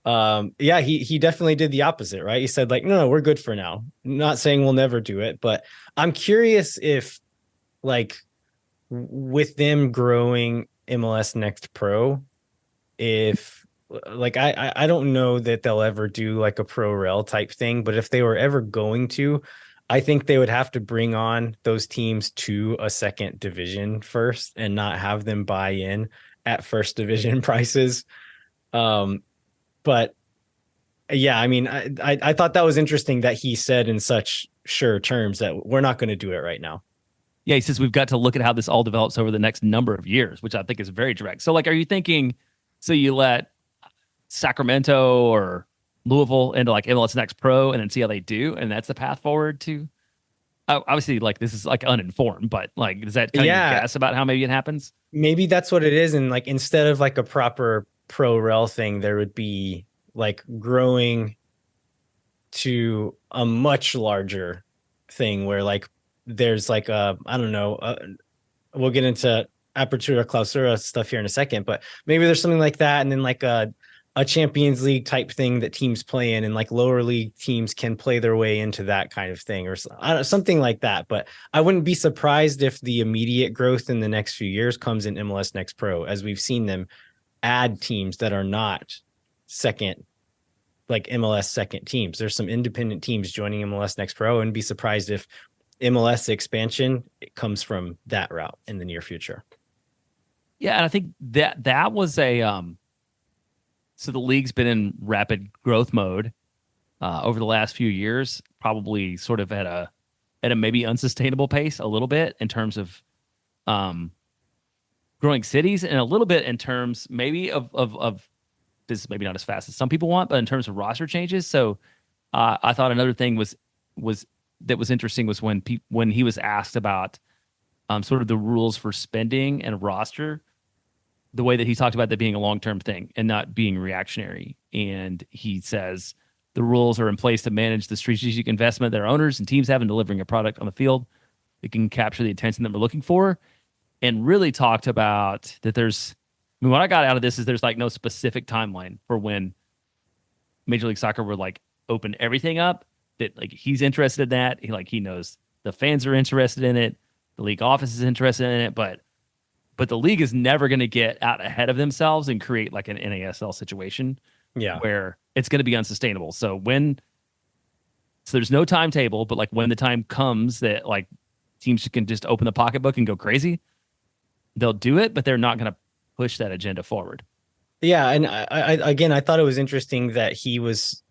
Yeah, he definitely did the opposite, right? He said like, no, we're good for now. Not saying we'll never do it, but I'm curious if like with them growing MLS Next Pro, if like I don't know that they'll ever do like a pro rel type thing, but if they were ever going to, I think they would have to bring on those teams to a second division first and not have them buy in at first division prices. But yeah, I mean, I thought that was interesting that he said in such sure terms that we're not going to do it right now. Yeah, he says we've got to look at how this all develops over the next number of years, which I think is very direct. So, like, are you thinking, so you let Sacramento or Louisville into like MLS Next Pro and then see how they do, and that's the path forward to? Obviously, like this is like uninformed, but like, does that kind of guess about how maybe it happens? Maybe that's what it is, and like instead of like a proper pro rel thing, there would be like growing to a much larger thing where like there's like I don't know, we'll get into Apertura Clausura stuff here in a second, but maybe there's something like that, and then like a Champions League type thing that teams play in, and like lower league teams can play their way into that kind of thing, or something like that. But I wouldn't be surprised if the immediate growth in the next few years comes in MLS Next Pro, as we've seen them add teams that are not second, like MLS second teams. There's some independent teams joining MLS Next Pro, and be surprised if MLS expansion comes from that route in the near future. Yeah, and I think that was a so the league's been in rapid growth mode over the last few years, probably sort of at a maybe unsustainable pace a little bit in terms of growing cities, and a little bit in terms maybe of this is maybe not as fast as some people want, but in terms of roster changes. So I thought another thing was interesting was when he was asked about sort of the rules for spending and roster, the way that he talked about that being a long-term thing and not being reactionary. And he says, The rules are in place to manage the strategic investment their owners and teams have in delivering a product on the field that can capture the attention that we're looking for. And really talked about that what I got out of this is there's like no specific timeline for when Major League Soccer would like open everything up, that like he's interested in that. He knows the fans are interested in it. The league office is interested in it, but the league is never going to get out ahead of themselves and create like an NASL situation where it's going to be unsustainable. So there's no timetable, but like when the time comes that like teams can just open the pocketbook and go crazy, they'll do it, but they're not going to push that agenda forward. Yeah. And I thought it was interesting that he was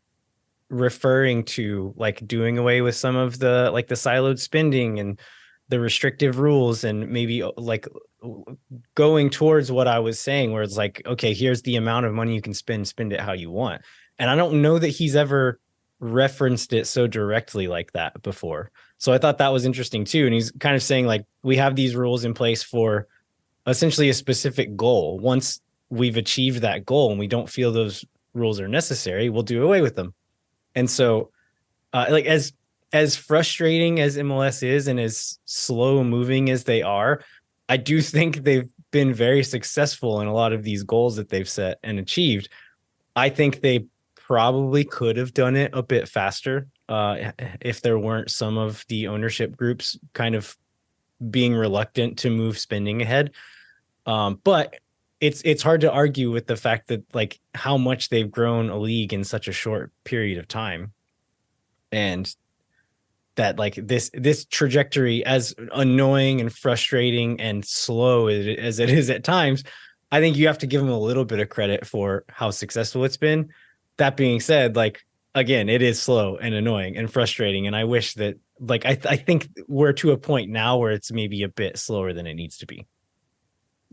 referring to like doing away with some of the like the siloed spending and the restrictive rules, and maybe like going towards what I was saying, where it's like, okay, here's the amount of money you can spend it how you want. And I don't know that he's ever referenced it so directly like that before. So I thought that was interesting too. And he's kind of saying like, we have these rules in place for essentially a specific goal. Once we've achieved that goal and we don't feel those rules are necessary, we'll do away with them. And so like as frustrating as MLS is and as slow moving as they are, I do think they've been very successful in a lot of these goals that they've set and achieved. I think they probably could have done it a bit faster if there weren't some of the ownership groups kind of being reluctant to move spending ahead. But it's hard to argue with the fact that like how much they've grown a league in such a short period of time, and that like this trajectory, as annoying and frustrating and slow as it is at times, I think you have to give them a little bit of credit for how successful it's been. That being said, like, again, it is slow and annoying and frustrating. And I wish that like, I think we're to a point now where it's maybe a bit slower than it needs to be.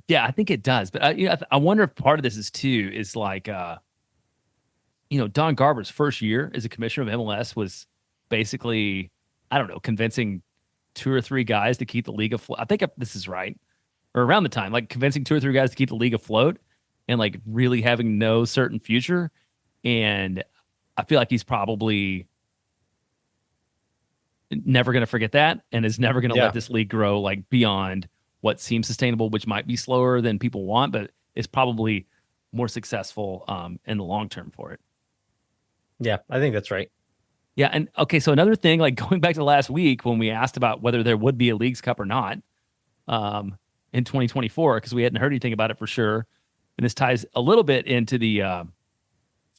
Yeah, I think it does. But I wonder if part of this is like, Don Garber's first year as a commissioner of MLS was basically, I don't know, convincing 2 or 3 guys to keep the league afloat. I think this is right, or around the time, like convincing 2 or 3 guys to keep the league afloat and like really having no certain future. And I feel like he's probably never going to forget that and is never going to let this league grow like beyond what seems sustainable, which might be slower than people want, but it's probably more successful in the long term for it. Yeah, I think that's right. Yeah. And okay, so another thing, like going back to last week when we asked about whether there would be a Leagues Cup or not in 2024, because we hadn't heard anything about it for sure. And this ties a little bit into the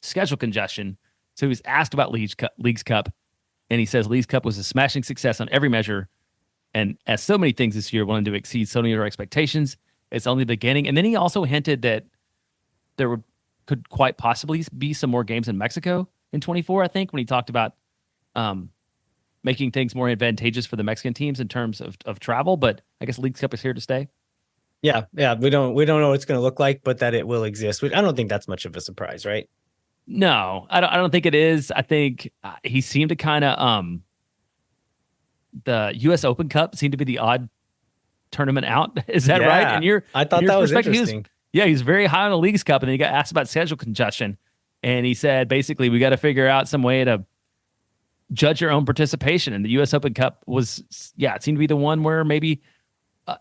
schedule congestion. So he was asked about Leagues Cup, and he says Leagues Cup was a smashing success on every measure. And as so many things this year wanted to exceed so many of our expectations, it's only the beginning. And then he also hinted that there could quite possibly be some more games in Mexico in 24, I think, when he talked about making things more advantageous for the Mexican teams in terms of travel. But I guess Leagues Cup is here to stay. Yeah. We don't know what it's going to look like, but that it will exist. I don't think that's much of a surprise, right? No, I don't think it is. I think he seemed to kind of the U.S. Open Cup seemed to be the odd tournament out. Is that right? And I thought that was interesting. He's very high on the Leagues Cup, and then he got asked about schedule congestion, and he said basically we got to figure out some way to judge your own participation. And the U.S. Open Cup was, it seemed to be the one where maybe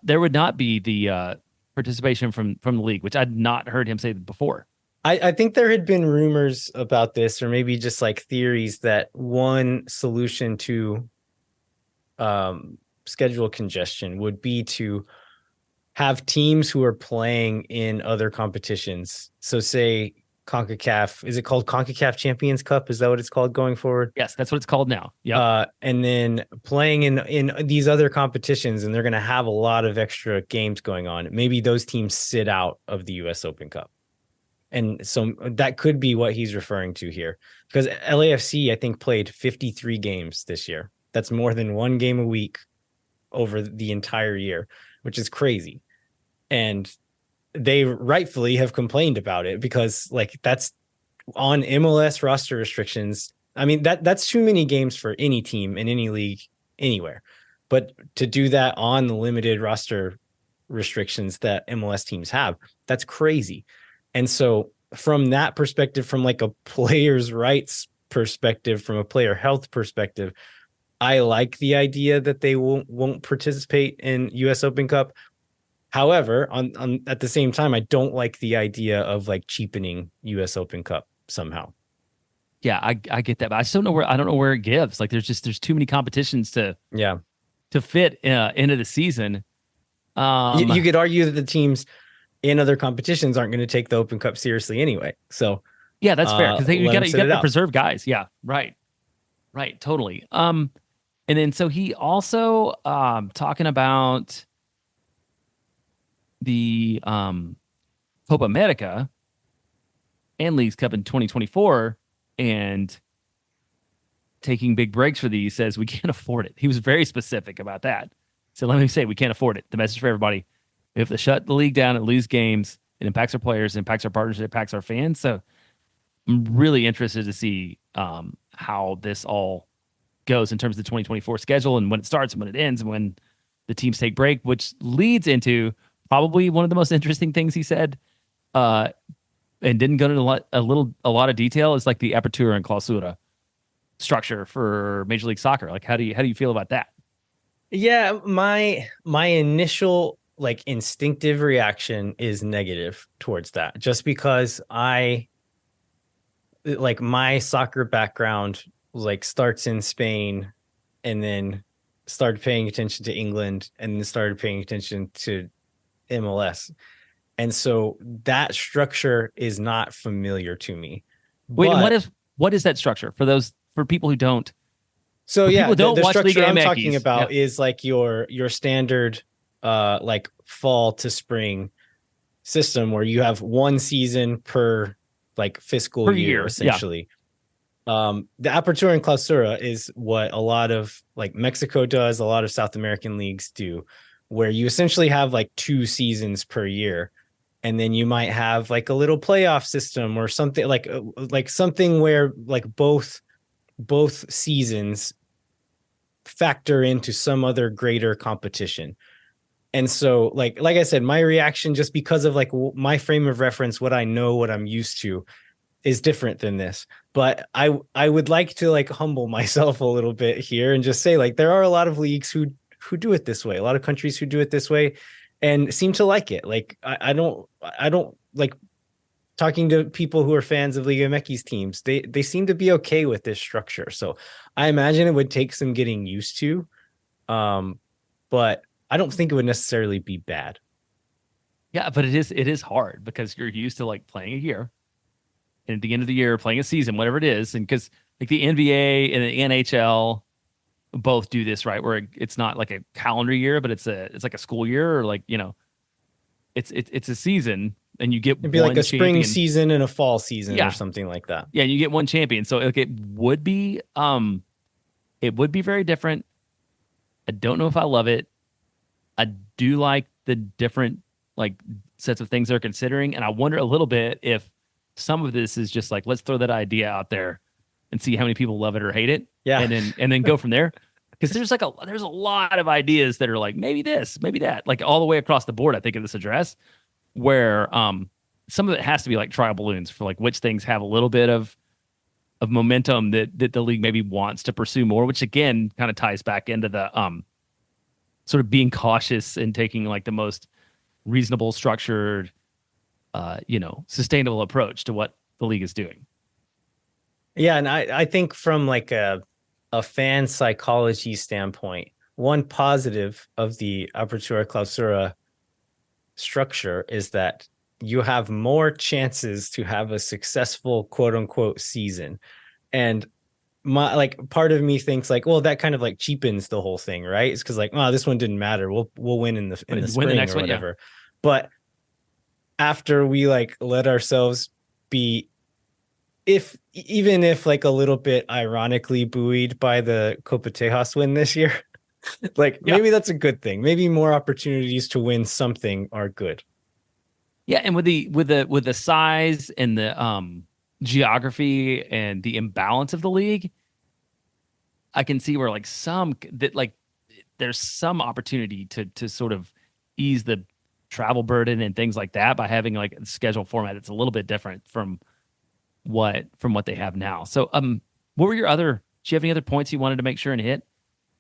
there would not be the participation from the league, which I'd not heard him say before. I think there had been rumors about this, or maybe just like theories that one solution to schedule congestion would be to have teams who are playing in other competitions. So say CONCACAF, is it called CONCACAF Champions Cup? Is that what it's called going forward? Yes, that's what it's called now. Yeah. And then playing in these other competitions, and they're going to have a lot of extra games going on. Maybe those teams sit out of the US Open Cup. And so that could be what he's referring to here, because LAFC, I think, played 53 games this year. That's more than 1 game a week over the entire year, which is crazy. And they rightfully have complained about it because like that's on MLS roster restrictions. I mean, that's too many games for any team in any league anywhere. But to do that on the limited roster restrictions that MLS teams have, that's crazy. And so from that perspective, from like a player's rights perspective, from a player health perspective, I like the idea that they won't participate in US Open Cup. However, on at the same time, I don't like the idea of like cheapening US Open Cup somehow. Yeah, I get that, but I just don't know where it gives. Like there's too many competitions to fit into the season. You could argue that the teams in other competitions aren't going to take the Open Cup seriously anyway. So yeah, that's fair, because you got to out. preserve guys. Yeah, right, totally. And then so he also talking about the Copa America and Leagues Cup in 2024 and taking big breaks for these, says we can't afford it. He was very specific about that. So let me say, we can't afford it. The message for everybody: we have to shut the league down and lose games. It impacts our players, it impacts our partners, it impacts our fans. So I'm really interested to see how this all goes in terms of the 2024 schedule, and when it starts and when it ends and when the teams take break, which leads into probably one of the most interesting things he said, and didn't go into a lot of detail, is like the apertura and clausura structure for Major League Soccer. Like, how do you feel about that? Yeah, my initial like instinctive reaction is negative towards that, just because my soccer background like starts in Spain, and then started paying attention to England, and then started paying attention to MLS. And so that structure is not familiar to me. Wait, and what is that structure for people who don't? So yeah, people don't the watch structure Liga I'm MX talking about is like your standard like fall to spring system, where you have one season per like fiscal year essentially. The apertura and clausura is what a lot of like Mexico does, a lot of South American leagues do, where you essentially have like 2 seasons per year. And then you might have like a little playoff system or something, like something where like both seasons factor into some other greater competition. And so like I said, my reaction, just because of like my frame of reference, what I know, what I'm used to, is different than this. But I would like to like humble myself a little bit here and just say, like, there are a lot of leagues who do it this way, a lot of countries who do it this way and seem to like it. Like I don't like talking to people who are fans of Liga MX teams. They seem to be okay with this structure. So I imagine it would take some getting used to. But I don't think it would necessarily be bad. Yeah, but it is hard because you're used to like playing a year, and at the end of the year playing a season, whatever it is. And because like the NBA and the NHL both do this, right? Where it's not like a calendar year, but it's like a school year, or like, you know, it's a season, and you get it'd be like a spring season and a fall season or something like that. Yeah, you get one champion. So like, it would be very different. I don't know if I love it. I do like the different like sets of things they're considering, and I wonder a little bit if some of this is just like, let's throw that idea out there and see how many people love it or hate it. Yeah. And then go from there. Because there's a lot of ideas that are like, maybe this, maybe that, like all the way across the board, I think, of this address, where some of it has to be like trial balloons for like which things have a little bit of momentum that the league maybe wants to pursue more, which again kind of ties back into the sort of being cautious and taking like the most reasonable, structured, sustainable approach to what the league is doing. Yeah, and I think from like a fan psychology standpoint, one positive of the apertura clausura structure is that you have more chances to have a successful quote unquote season. And my like part of me thinks like, well, that kind of like cheapens the whole thing, right? It's because like, oh, this one didn't matter. We'll win in the spring or whatever. Yeah. But after we like let ourselves be, even if like a little bit ironically buoyed by the Copa Tejas win this year, like maybe that's a good thing. Maybe more opportunities to win something are good. Yeah, and with the size and the geography and the imbalance of the league, I can see where like there's some opportunity to sort of ease the travel burden and things like that by having like a schedule format that's a little bit different from what they have now. So What were your other? Do you have any other points you wanted to make sure and hit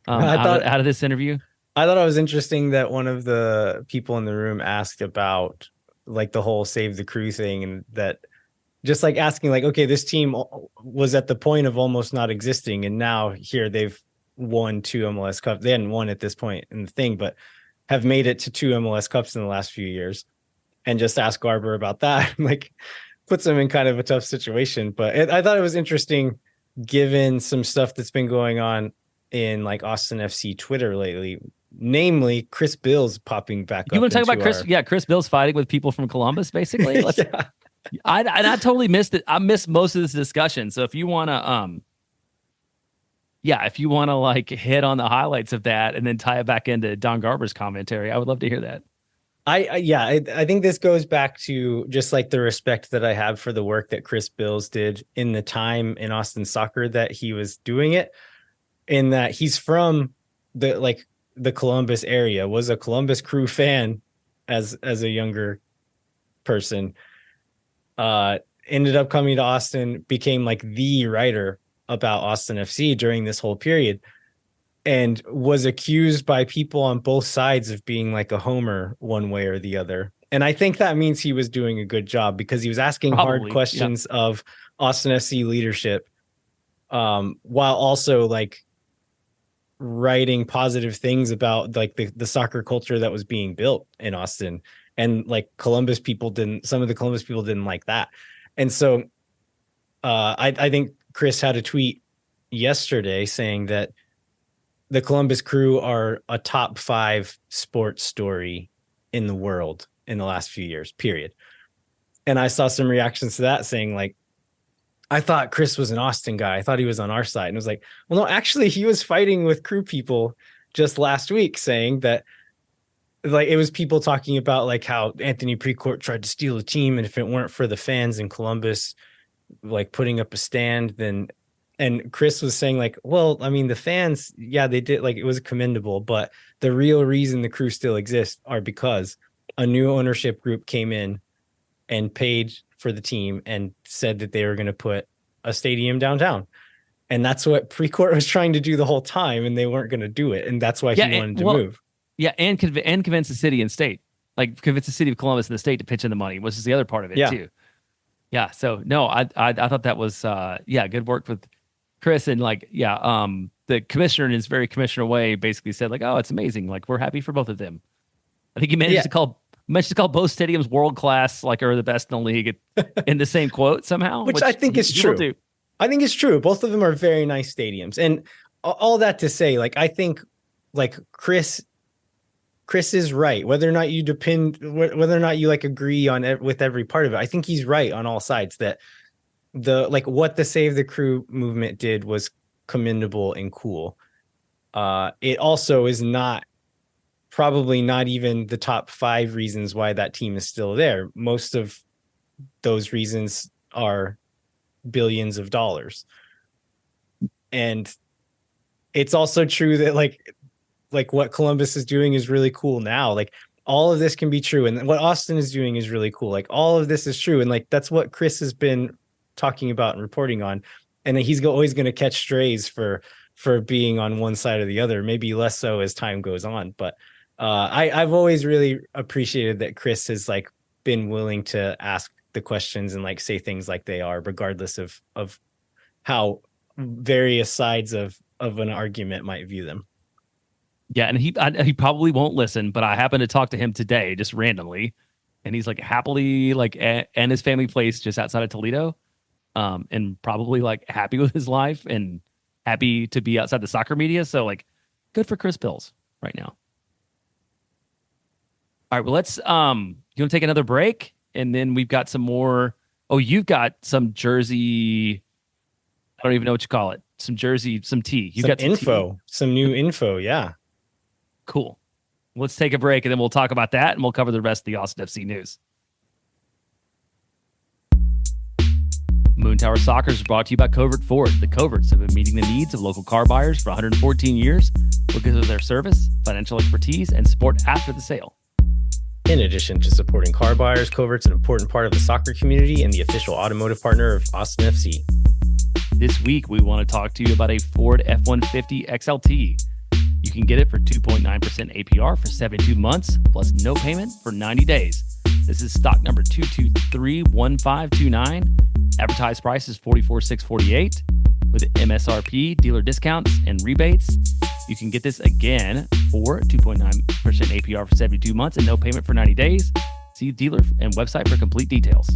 I thought out of this interview? I thought it was interesting that one of the people in the room asked about like the whole save the crew thing, and that just like asking like, okay, this team was at the point of almost not existing, and now here they've won 2 MLS Cups. They hadn't won at this point in the thing, but have made it to 2 MLS Cups in the last few years. And just ask Garber about that, like puts him in kind of a tough situation. But I thought it was interesting given some stuff that's been going on in like Austin FC Twitter lately, namely Chris Bill's popping back up. You want to talk about Chris? Yeah, Chris Bill's fighting with people from Columbus, basically. Yeah. I totally missed it. I missed most of this discussion. So if you want to, if you want to like hit on the highlights of that and then tie it back into Don Garber's commentary, I would love to hear that. I think this goes back to just like the respect that I have for the work that Chris Bills did in the time in Austin soccer that he was doing it, in that he's from the Columbus area, was a Columbus Crew fan as a younger person, ended up coming to Austin, became like the writer about Austin FC during this whole period, and was accused by people on both sides of being like a homer one way or the other. And I think that means he was doing a good job, because he was asking hard questions of Austin FC leadership, while also like writing positive things about like the soccer culture that was being built in Austin. And like some of the Columbus people didn't like that. And so I think Chris had a tweet yesterday saying that the Columbus Crew are a top 5 sports story in the world in the last few years, period. And I saw some reactions to that saying like, I thought Chris was an Austin guy. I thought he was on our side. And it was like, well, no, actually he was fighting with Crew people just last week, saying that like it was people talking about like how Anthony Precourt tried to steal a team. And if it weren't for the fans in Columbus, like putting up a stand, then. And Chris was saying like, well, I mean, the fans, yeah, they did, like, it was commendable, but the real reason the Crew still exists are because a new ownership group came in and paid for the team and said that they were going to put a stadium downtown. And that's what Precourt was trying to do the whole time, and they weren't going to do it. And that's why he wanted to move. Yeah, and convince the city and state, like convince the city of Columbus and the state to pitch in the money, which is the other part of it too. Yeah, so no, I thought that was good work with Chris, and the commissioner in his very commissioner way basically said like, oh, it's amazing. Like, we're happy for both of them. I think he managed to call both stadiums world class, like, or the best in the league in the same quote somehow. Which I think is true. I think it's true. Both of them are very nice stadiums. And all that to say, like, I think like Chris is right. Whether or not you like agree on it with every part of it, I think he's right on all sides, that what the Save the Crew movement did was commendable and cool. It also is probably not even the top 5 reasons why that team is still there. Most of those reasons are billions of dollars. And it's also true that like what Columbus is doing is really cool now. Like, all of this can be true. And what Austin is doing is really cool. Like, all of this is true. And like, that's what Chris has been talking about and reporting on, and he's always going to catch strays for being on one side or the other, maybe less so as time goes on. But I've always really appreciated that Chris has like been willing to ask the questions and like say things like they are, regardless of how various sides of an argument might view them. Yeah, and he probably won't listen, but I happened to talk to him today just randomly, and he's like happily like and his family place just outside of Toledo. And probably like happy with his life and happy to be outside the soccer media. So like, good for Chris Bills right now. All right, well, let's you want to take another break, and then we've got some more. Oh, you've got some jersey. I don't even know what you call it. Some jersey, some tea. You've got some info, some new info. Yeah, cool. Let's take a break, and then we'll talk about that, and we'll cover the rest of the Austin FC news. Moon Tower Soccer is brought to you by Covert Ford. The Coverts have been meeting the needs of local car buyers for 114 years because of their service, financial expertise, and support after the sale. In addition to supporting car buyers, Covert's an important part of the soccer community and the official automotive partner of Austin FC. this week we want to talk to you about a Ford F-150 XLT. You can get it for 2.9% APR for 72 months, plus no payment for 90 days. This is stock number 2231529. Advertised price is $44,648 with MSRP, dealer discounts, and rebates. You can get this again for 2.9% APR for 72 months and no payment for 90 days. See dealer and website for complete details.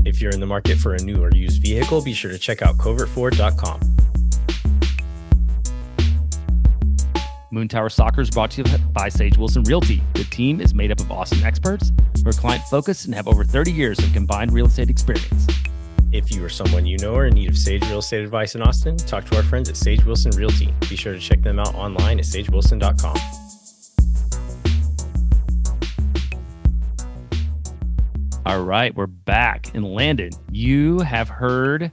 If you're in the market for a new or used vehicle, be sure to check out covertford.com. Moon Tower Soccer is brought to you by Sage Wilson Realty. The team is made up of awesome experts who are client-focused and have over 30 years of combined real estate experience. If you or someone you know are in need of Sage real estate advice in Austin, talk to our friends at Sage Wilson Realty. Be sure to check them out online at sagewilson.com. All right, we're back. And Landon, you have heard,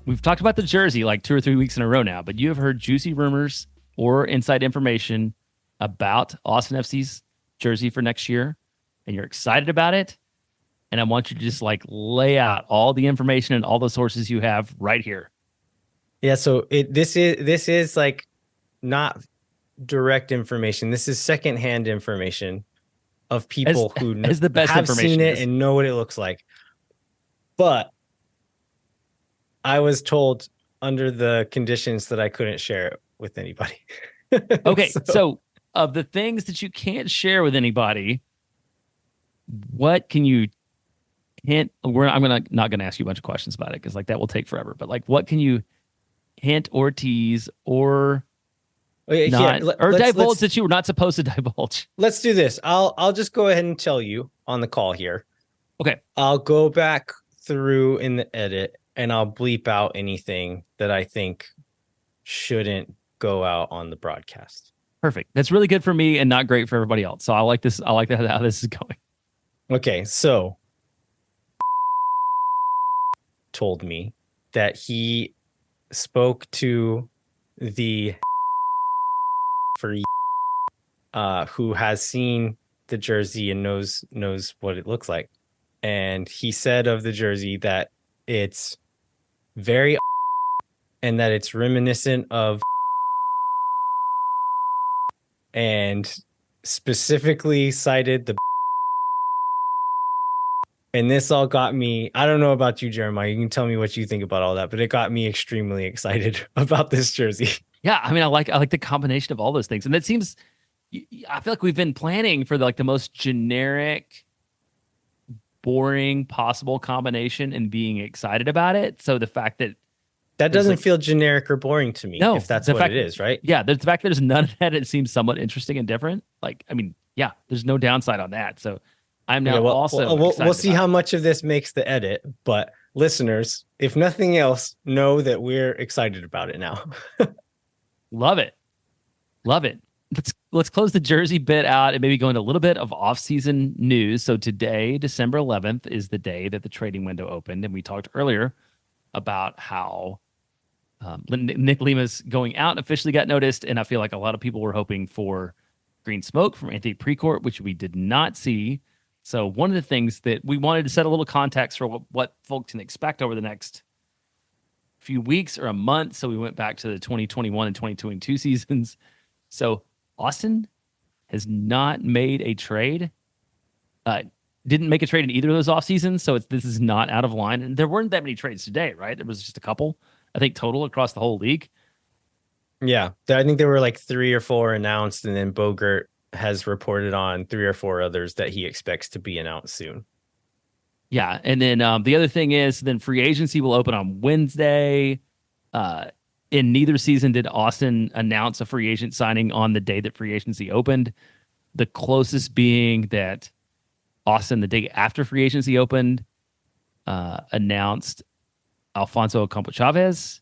we've talked about the jersey like 2 or 3 weeks in a row now, but you have heard juicy rumors or inside information about Austin FC's jersey for next year, and you're excited about it. And I want you to just like lay out all the information and all the sources you have right here. Yeah, so this is like not direct information. This is secondhand information of people who as the best have information seen it is. and know what it looks like. But I was told under the conditions that I couldn't share it with anybody. Okay, so of the things that you can't share with anybody, what can you hint? I'm not gonna ask you a bunch of questions about it because like that will take forever. But like, what can you hint or tease or not or divulge that you were not supposed to divulge? Let's do this. I'll just go ahead and tell you on the call here. Okay. I'll go back through in the edit and I'll bleep out anything that I think shouldn't go out on the broadcast. Perfect. That's really good for me and not great for everybody else. So I like this. I like that how this is going. Okay, so told me that he spoke to the for who has seen the jersey and knows what it looks like. And he said of the jersey that it's very and that it's reminiscent of and specifically cited the and this all got me, I don't know about you, Jeremiah, you can tell me what you think about all that, but it got me extremely excited about this jersey. Yeah, I mean, I like the combination of all those things. And it seems, I feel like we've been planning for the most generic, boring possible combination and being excited about it. So the fact that doesn't feel generic or boring to me, no, if that's what it is, right? Yeah, the fact that there's none of that, it seems somewhat interesting and different. Like, I mean, yeah, there's no downside on that. So I'm now we'll see how much of this makes the edit, but listeners, if nothing else, know that we're excited about it now. Love it. Let's close the jersey bit out and maybe go into a little bit of off-season news. So today, December 11th, is the day that the trading window opened, and we talked earlier about how Nick Lima's going out officially got noticed, and I feel like a lot of people were hoping for green smoke from Anthony Precourt, which we did not see. So one of the things that we wanted to set a little context for what folks can expect over the next few weeks or a month. So we went back to the 2021 and 2022 seasons. So Austin has not made a trade. Didn't make a trade in either of those off seasons. So this is not out of line. And there weren't that many trades today, right? There was just a couple, I think, total across the whole league. Yeah, I think there were like 3 or 4 announced, and then Bogert has reported on 3 or 4 others that he expects to be announced soon. Yeah, and then the other thing is then free agency will open on Wednesday. In neither season did Austin announce a free agent signing on the day that free agency opened. The closest being that Austin, the day after free agency opened, announced Alfonso Ocampo-Chavez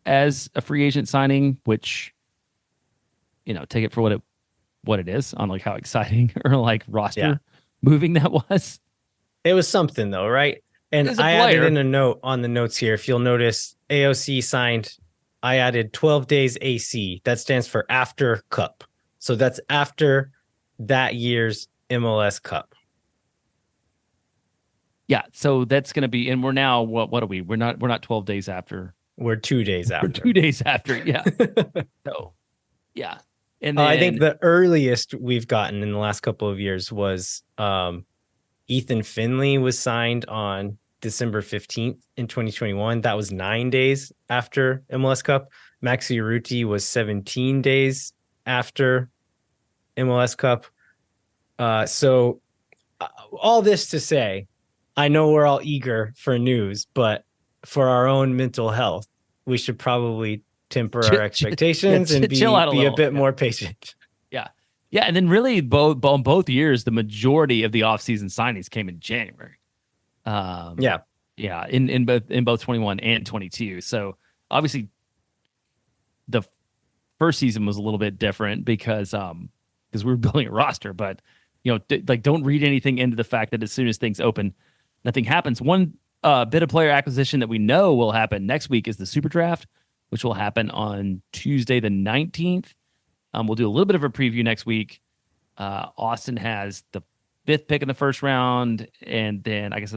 as a free agent signing, which, take it for what it is on like how exciting or like roster moving that was. It was something though, right? And I added in a note on the notes here. If you'll notice, AOC signed, I added 12 days AC. That stands for after Cup. So that's after that year's MLS Cup. Yeah, so that's going to be, and we're now what are we? We're not 12 days after. We're 2 days after. We're 2 days after. Yeah. So, yeah. And then I think the earliest we've gotten in the last couple of years was Ethan Finley was signed on December 15th in 2021. That was 9 days after MLS Cup. Maxi Urruti was 17 days after MLS Cup. So all this to say, I know we're all eager for news, but for our own mental health, we should probably temper our expectations and be a bit more patient. Yeah. Yeah. And then really both years, the majority of the offseason signings came in January. Yeah. In both 21 and 22. So obviously the first season was a little bit different because we were building a roster, but don't read anything into the fact that as soon as things open, nothing happens. One bit of player acquisition that we know will happen next week is the Super Draft, which will happen on Tuesday the 19th. We'll do a little bit of a preview next week. Austin has the 5th pick in the first round, and then I guess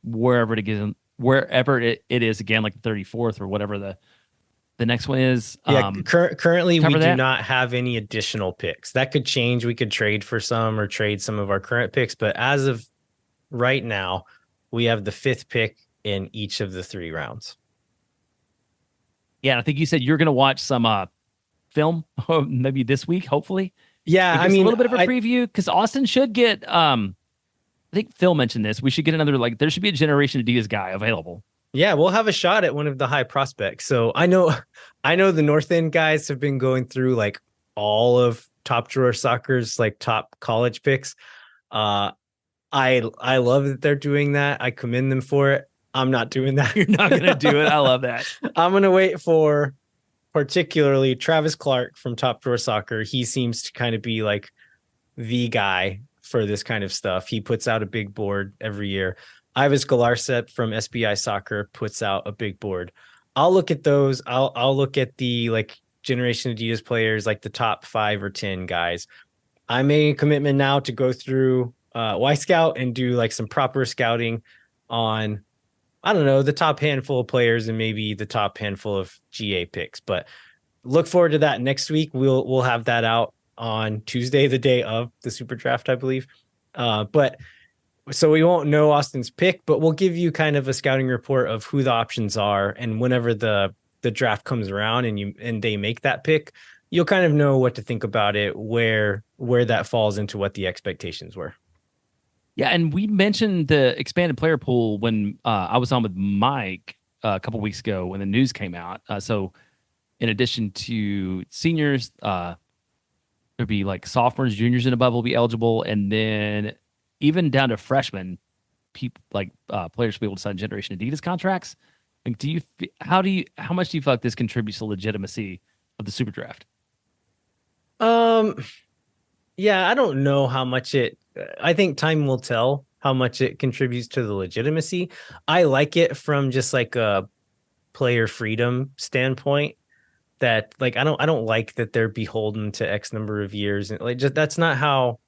wherever it is again, like the 34th or whatever the next one is. Currently we do not have any additional picks. That could change. We could trade for some or trade some of our current picks, but as of right now, we have the 5th pick in each of the 3 rounds. Yeah, I think you said you're going to watch some film maybe this week, hopefully. Yeah, I mean, a little bit of a preview because Austin should get. I think Phil mentioned this. We should get another there should be a Generation Adidas guy available. Yeah, we'll have a shot at one of the high prospects. So I know the North End guys have been going through like all of Top Drawer Soccer's like top college picks. I love that they're doing that. I commend them for it. I'm not doing that. You're not going to do it. I love that. I'm going to wait for particularly Travis Clark from Top Drawer Soccer. He seems to kind of be like the guy for this kind of stuff. He puts out a big board every year. Ivis Galarcep from SBI Soccer puts out a big board. I'll look at those. I'll look at the like Generation Adidas players, like the top 5 or 10 guys. I made a commitment now to go through Y Scout and do like some proper scouting on, I don't know, the top handful of players and maybe the top handful of GA picks. But look forward to that next week. We'll have that out on Tuesday, the day of the Super Draft, I believe. But so we won't know Austin's pick, but we'll give you kind of a scouting report of who the options are, and whenever the draft comes around and they make that pick, you'll kind of know what to think about it, where that falls into what the expectations were. Yeah, and we mentioned the expanded player pool when I was on with Mike a couple weeks ago when the news came out. So in addition to seniors, there'd be like sophomores, juniors, and above will be eligible, and then even down to freshmen, people like players will be able to sign Generation Adidas contracts. Like, how much do you feel like this contributes to legitimacy of the Super Draft? Yeah, I don't know how much I think time will tell how much it contributes to the legitimacy. I like it from just like a player freedom standpoint, that like I don't like that they're beholden to X number of years, and like that's not how.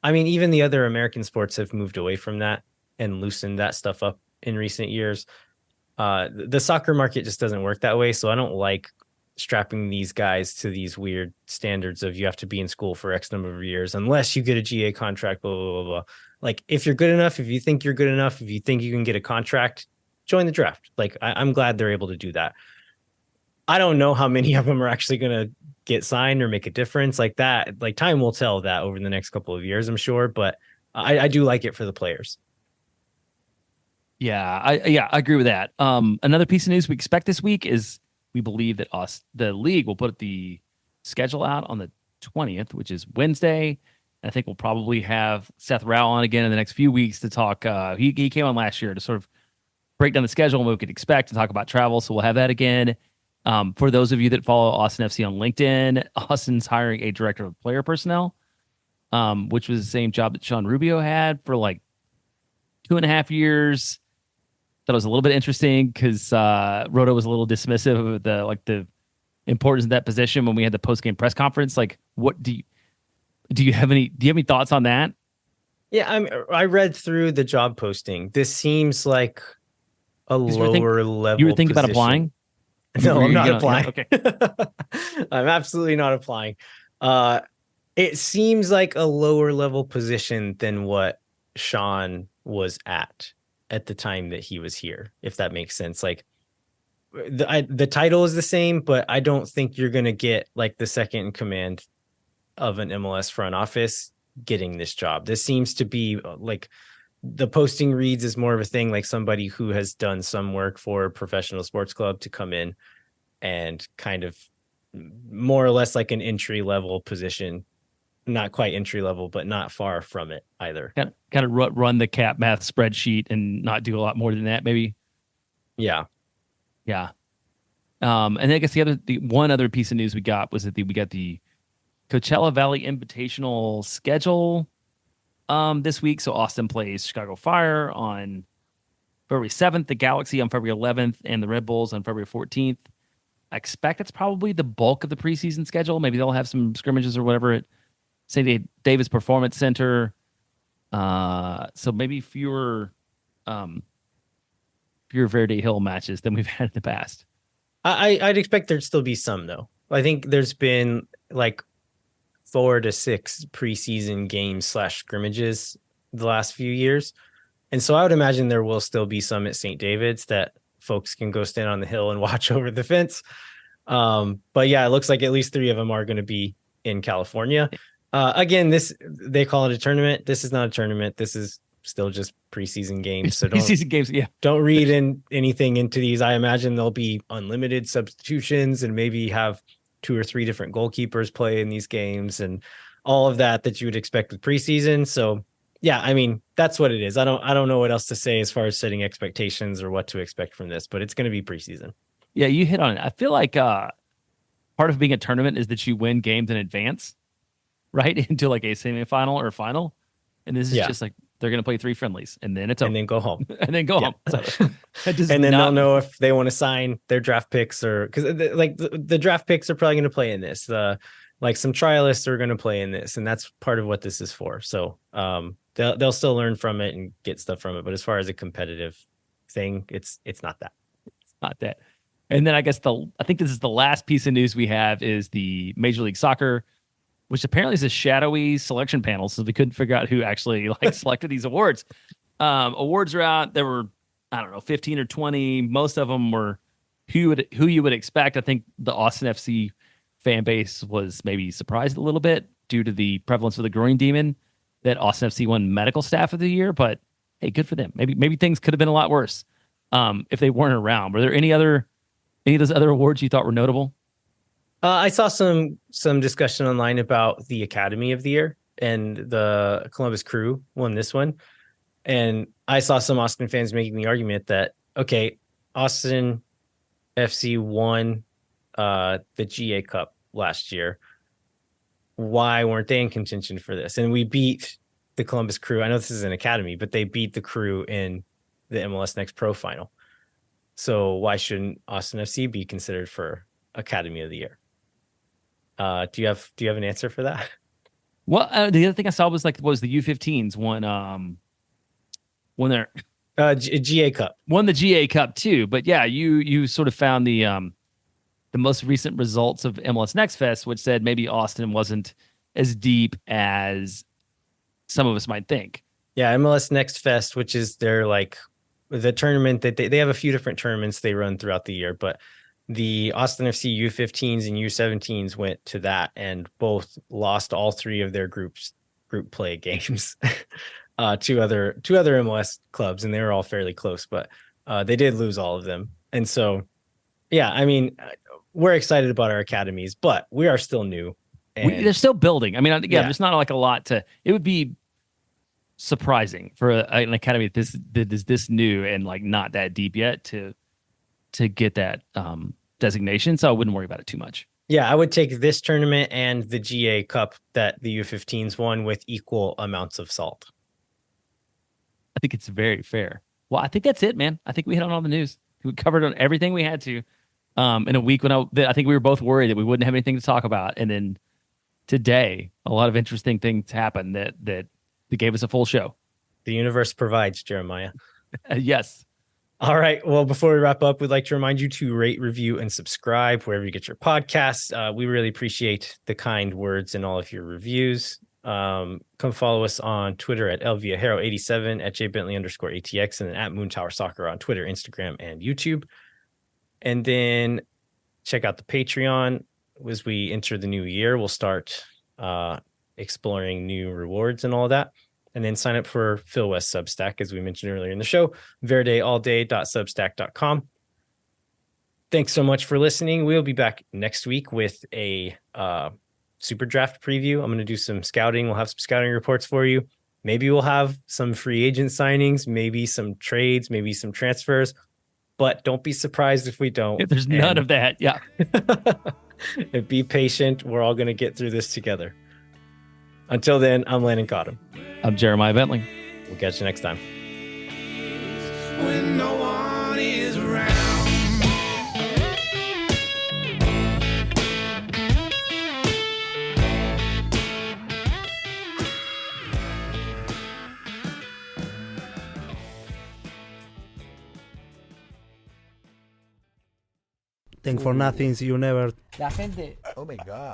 I mean, even the other American sports have moved away from that and loosened that stuff up in recent years. The soccer market just doesn't work that way. So I don't like strapping these guys to these weird standards of you have to be in school for X number of years unless you get a GA contract, blah, blah, blah, blah. Like, if you're good enough, if you think you're good enough, if you think you can get a contract, join the draft. Like, I'm glad they're able to do that. I don't know how many of them are actually going to get signed or make a difference like that. Like, time will tell that over the next couple of years, I'm sure, but I do like it for the players. Yeah, I agree with that. Another piece of news we expect this week is we believe that the league will put the schedule out on the 20th, which is Wednesday. And I think we'll probably have Seth Rao on again in the next few weeks to talk. He came on last year to sort of break down the schedule and what we could expect and talk about travel. So we'll have that again. For those of you that follow Austin FC on LinkedIn, Austin's hiring a director of player personnel, which was the same job that Sean Rubio had for like 2.5 years. That was a little bit interesting because Roto was a little dismissive of the importance of that position when we had the post game press conference. Like, what do you have any thoughts on that? Yeah, I read through the job posting. This seems like a 'Cause lower level. You were thinking about position. applying? No, I'm not You're applying. okay. I'm absolutely not applying. It seems like a lower level position than what Sean was at the time that he was here, if that makes sense. Like the title is the same, but I don't think you're going to get like the second in command of an MLS front office getting this job. This seems to be like the posting reads is more of a thing like somebody who has done some work for a professional sports club to come in and kind of more or less like an entry level position, not quite entry level, but not far from it either. Kind of run the cap math spreadsheet and not do a lot more than that, maybe. Yeah. Yeah. And I guess the one other piece of news we got was that we got the Coachella Valley Invitational schedule this week. So Austin plays Chicago Fire on February 7th, the Galaxy on February 11th, and the Red Bulls on February 14th. I expect it's probably the bulk of the preseason schedule. Maybe they'll have some scrimmages or whatever at St. David's Performance Center. So maybe fewer Verde Hill matches than we've had in the past. I'd expect there'd still be some though. I think there's been like 4 to 6 preseason games / scrimmages the last few years. And so I would imagine there will still be some at St. David's that folks can go stand on the hill and watch over the fence. But yeah, it looks like at least 3 of them are going to be in California. Again, they call it a tournament. This is not a tournament. This is still just preseason games. So preseason games, yeah. Don't read anything into these. I imagine there'll be unlimited substitutions and maybe have 2 or 3 different goalkeepers play in these games and all of that you would expect with preseason. So yeah, I mean, that's what it is. I don't know what else to say as far as setting expectations or what to expect from this, but it's going to be preseason. Yeah, you hit on it. I feel like part of being a tournament is that you win games in advance, right? Into like a semifinal or final. And this is just like they're going to play 3 friendlies and then it's over. And then go home. And then go home. So and then they'll know if they want to sign their draft picks or because like the draft picks are probably going to play in this. Like some trialists are going to play in this, and that's part of what this is for. So they'll still learn from it and get stuff from it. But as far as a competitive thing, it's not that. It's not that. And then I guess I think this is the last piece of news we have is the Major League Soccer, which apparently is a shadowy selection panel, so we couldn't figure out who actually selected these awards. Awards are out. There were, I don't know, 15 or 20. Most of them were who you would expect. I think the Austin FC fan base was maybe surprised a little bit due to the prevalence of the Growing Demon that Austin FC won Medical Staff of the Year. But hey, good for them. Maybe things could have been a lot worse if they weren't around. Were there any of those other awards you thought were notable? I saw some discussion online about the Academy of the Year, and the Columbus Crew won this one. And I saw some Austin fans making the argument that, okay, Austin FC won the GA Cup last year. Why weren't they in contention for this? And we beat the Columbus Crew. I know this is an academy, but they beat the Crew in the MLS Next Pro final. So why shouldn't Austin FC be considered for Academy of the Year? Do you have an answer for that? Well, the other thing I saw was the U15s won their GA Cup. Won the GA Cup too. But yeah, you sort of found the most recent results of MLS Next Fest, which said maybe Austin wasn't as deep as some of us might think. Yeah, MLS Next Fest, which is their the tournament that they have a few different tournaments they run throughout the year, but the Austin FC U15s and U17s went to that and both lost all 3 of their group play games to other MLS clubs, and they were all fairly close, but they did lose all of them. And so, yeah, I mean, we're excited about our academies, but we are still new. They're still building. I mean, there's not a lot to. It would be surprising for an academy that is this new and not that deep yet to get that designation. So I wouldn't worry about it too much. Yeah, I would take this tournament and the GA Cup that the U15s won with equal amounts of salt. I think it's very fair. Well, I think that's it, man. I think we hit on all the news. We covered on everything we had to in a week when I think we were both worried that we wouldn't have anything to talk about. And then today, a lot of interesting things happened that the They gave us a full show. The universe provides, Jeremiah. Yes. All right. Well, before we wrap up, we'd like to remind you to rate, review, and subscribe wherever you get your podcasts. We really appreciate the kind words and all of your reviews. Come follow us on Twitter at LViajero87, at jbentley_ATX, and then at Moon Tower Soccer on Twitter, Instagram, and YouTube. And then check out the Patreon. As we enter the new year, we'll start exploring new rewards and all that. And then sign up for Phil West Substack, as we mentioned earlier in the show, verdeallday.substack.com. Thanks so much for listening. We'll be back next week with a super draft preview. I'm going to do some scouting. We'll have some scouting reports for you. Maybe we'll have some free agent signings, maybe some trades, maybe some transfers. But don't be surprised if we don't. If there's none of that. Yeah. And be patient. We're all going to get through this together. Until then, I'm Landon Cottom. I'm Jeremiah Bentley. We'll catch you next time. When no one is around. Think for nothing, you never. La gente Oh my God.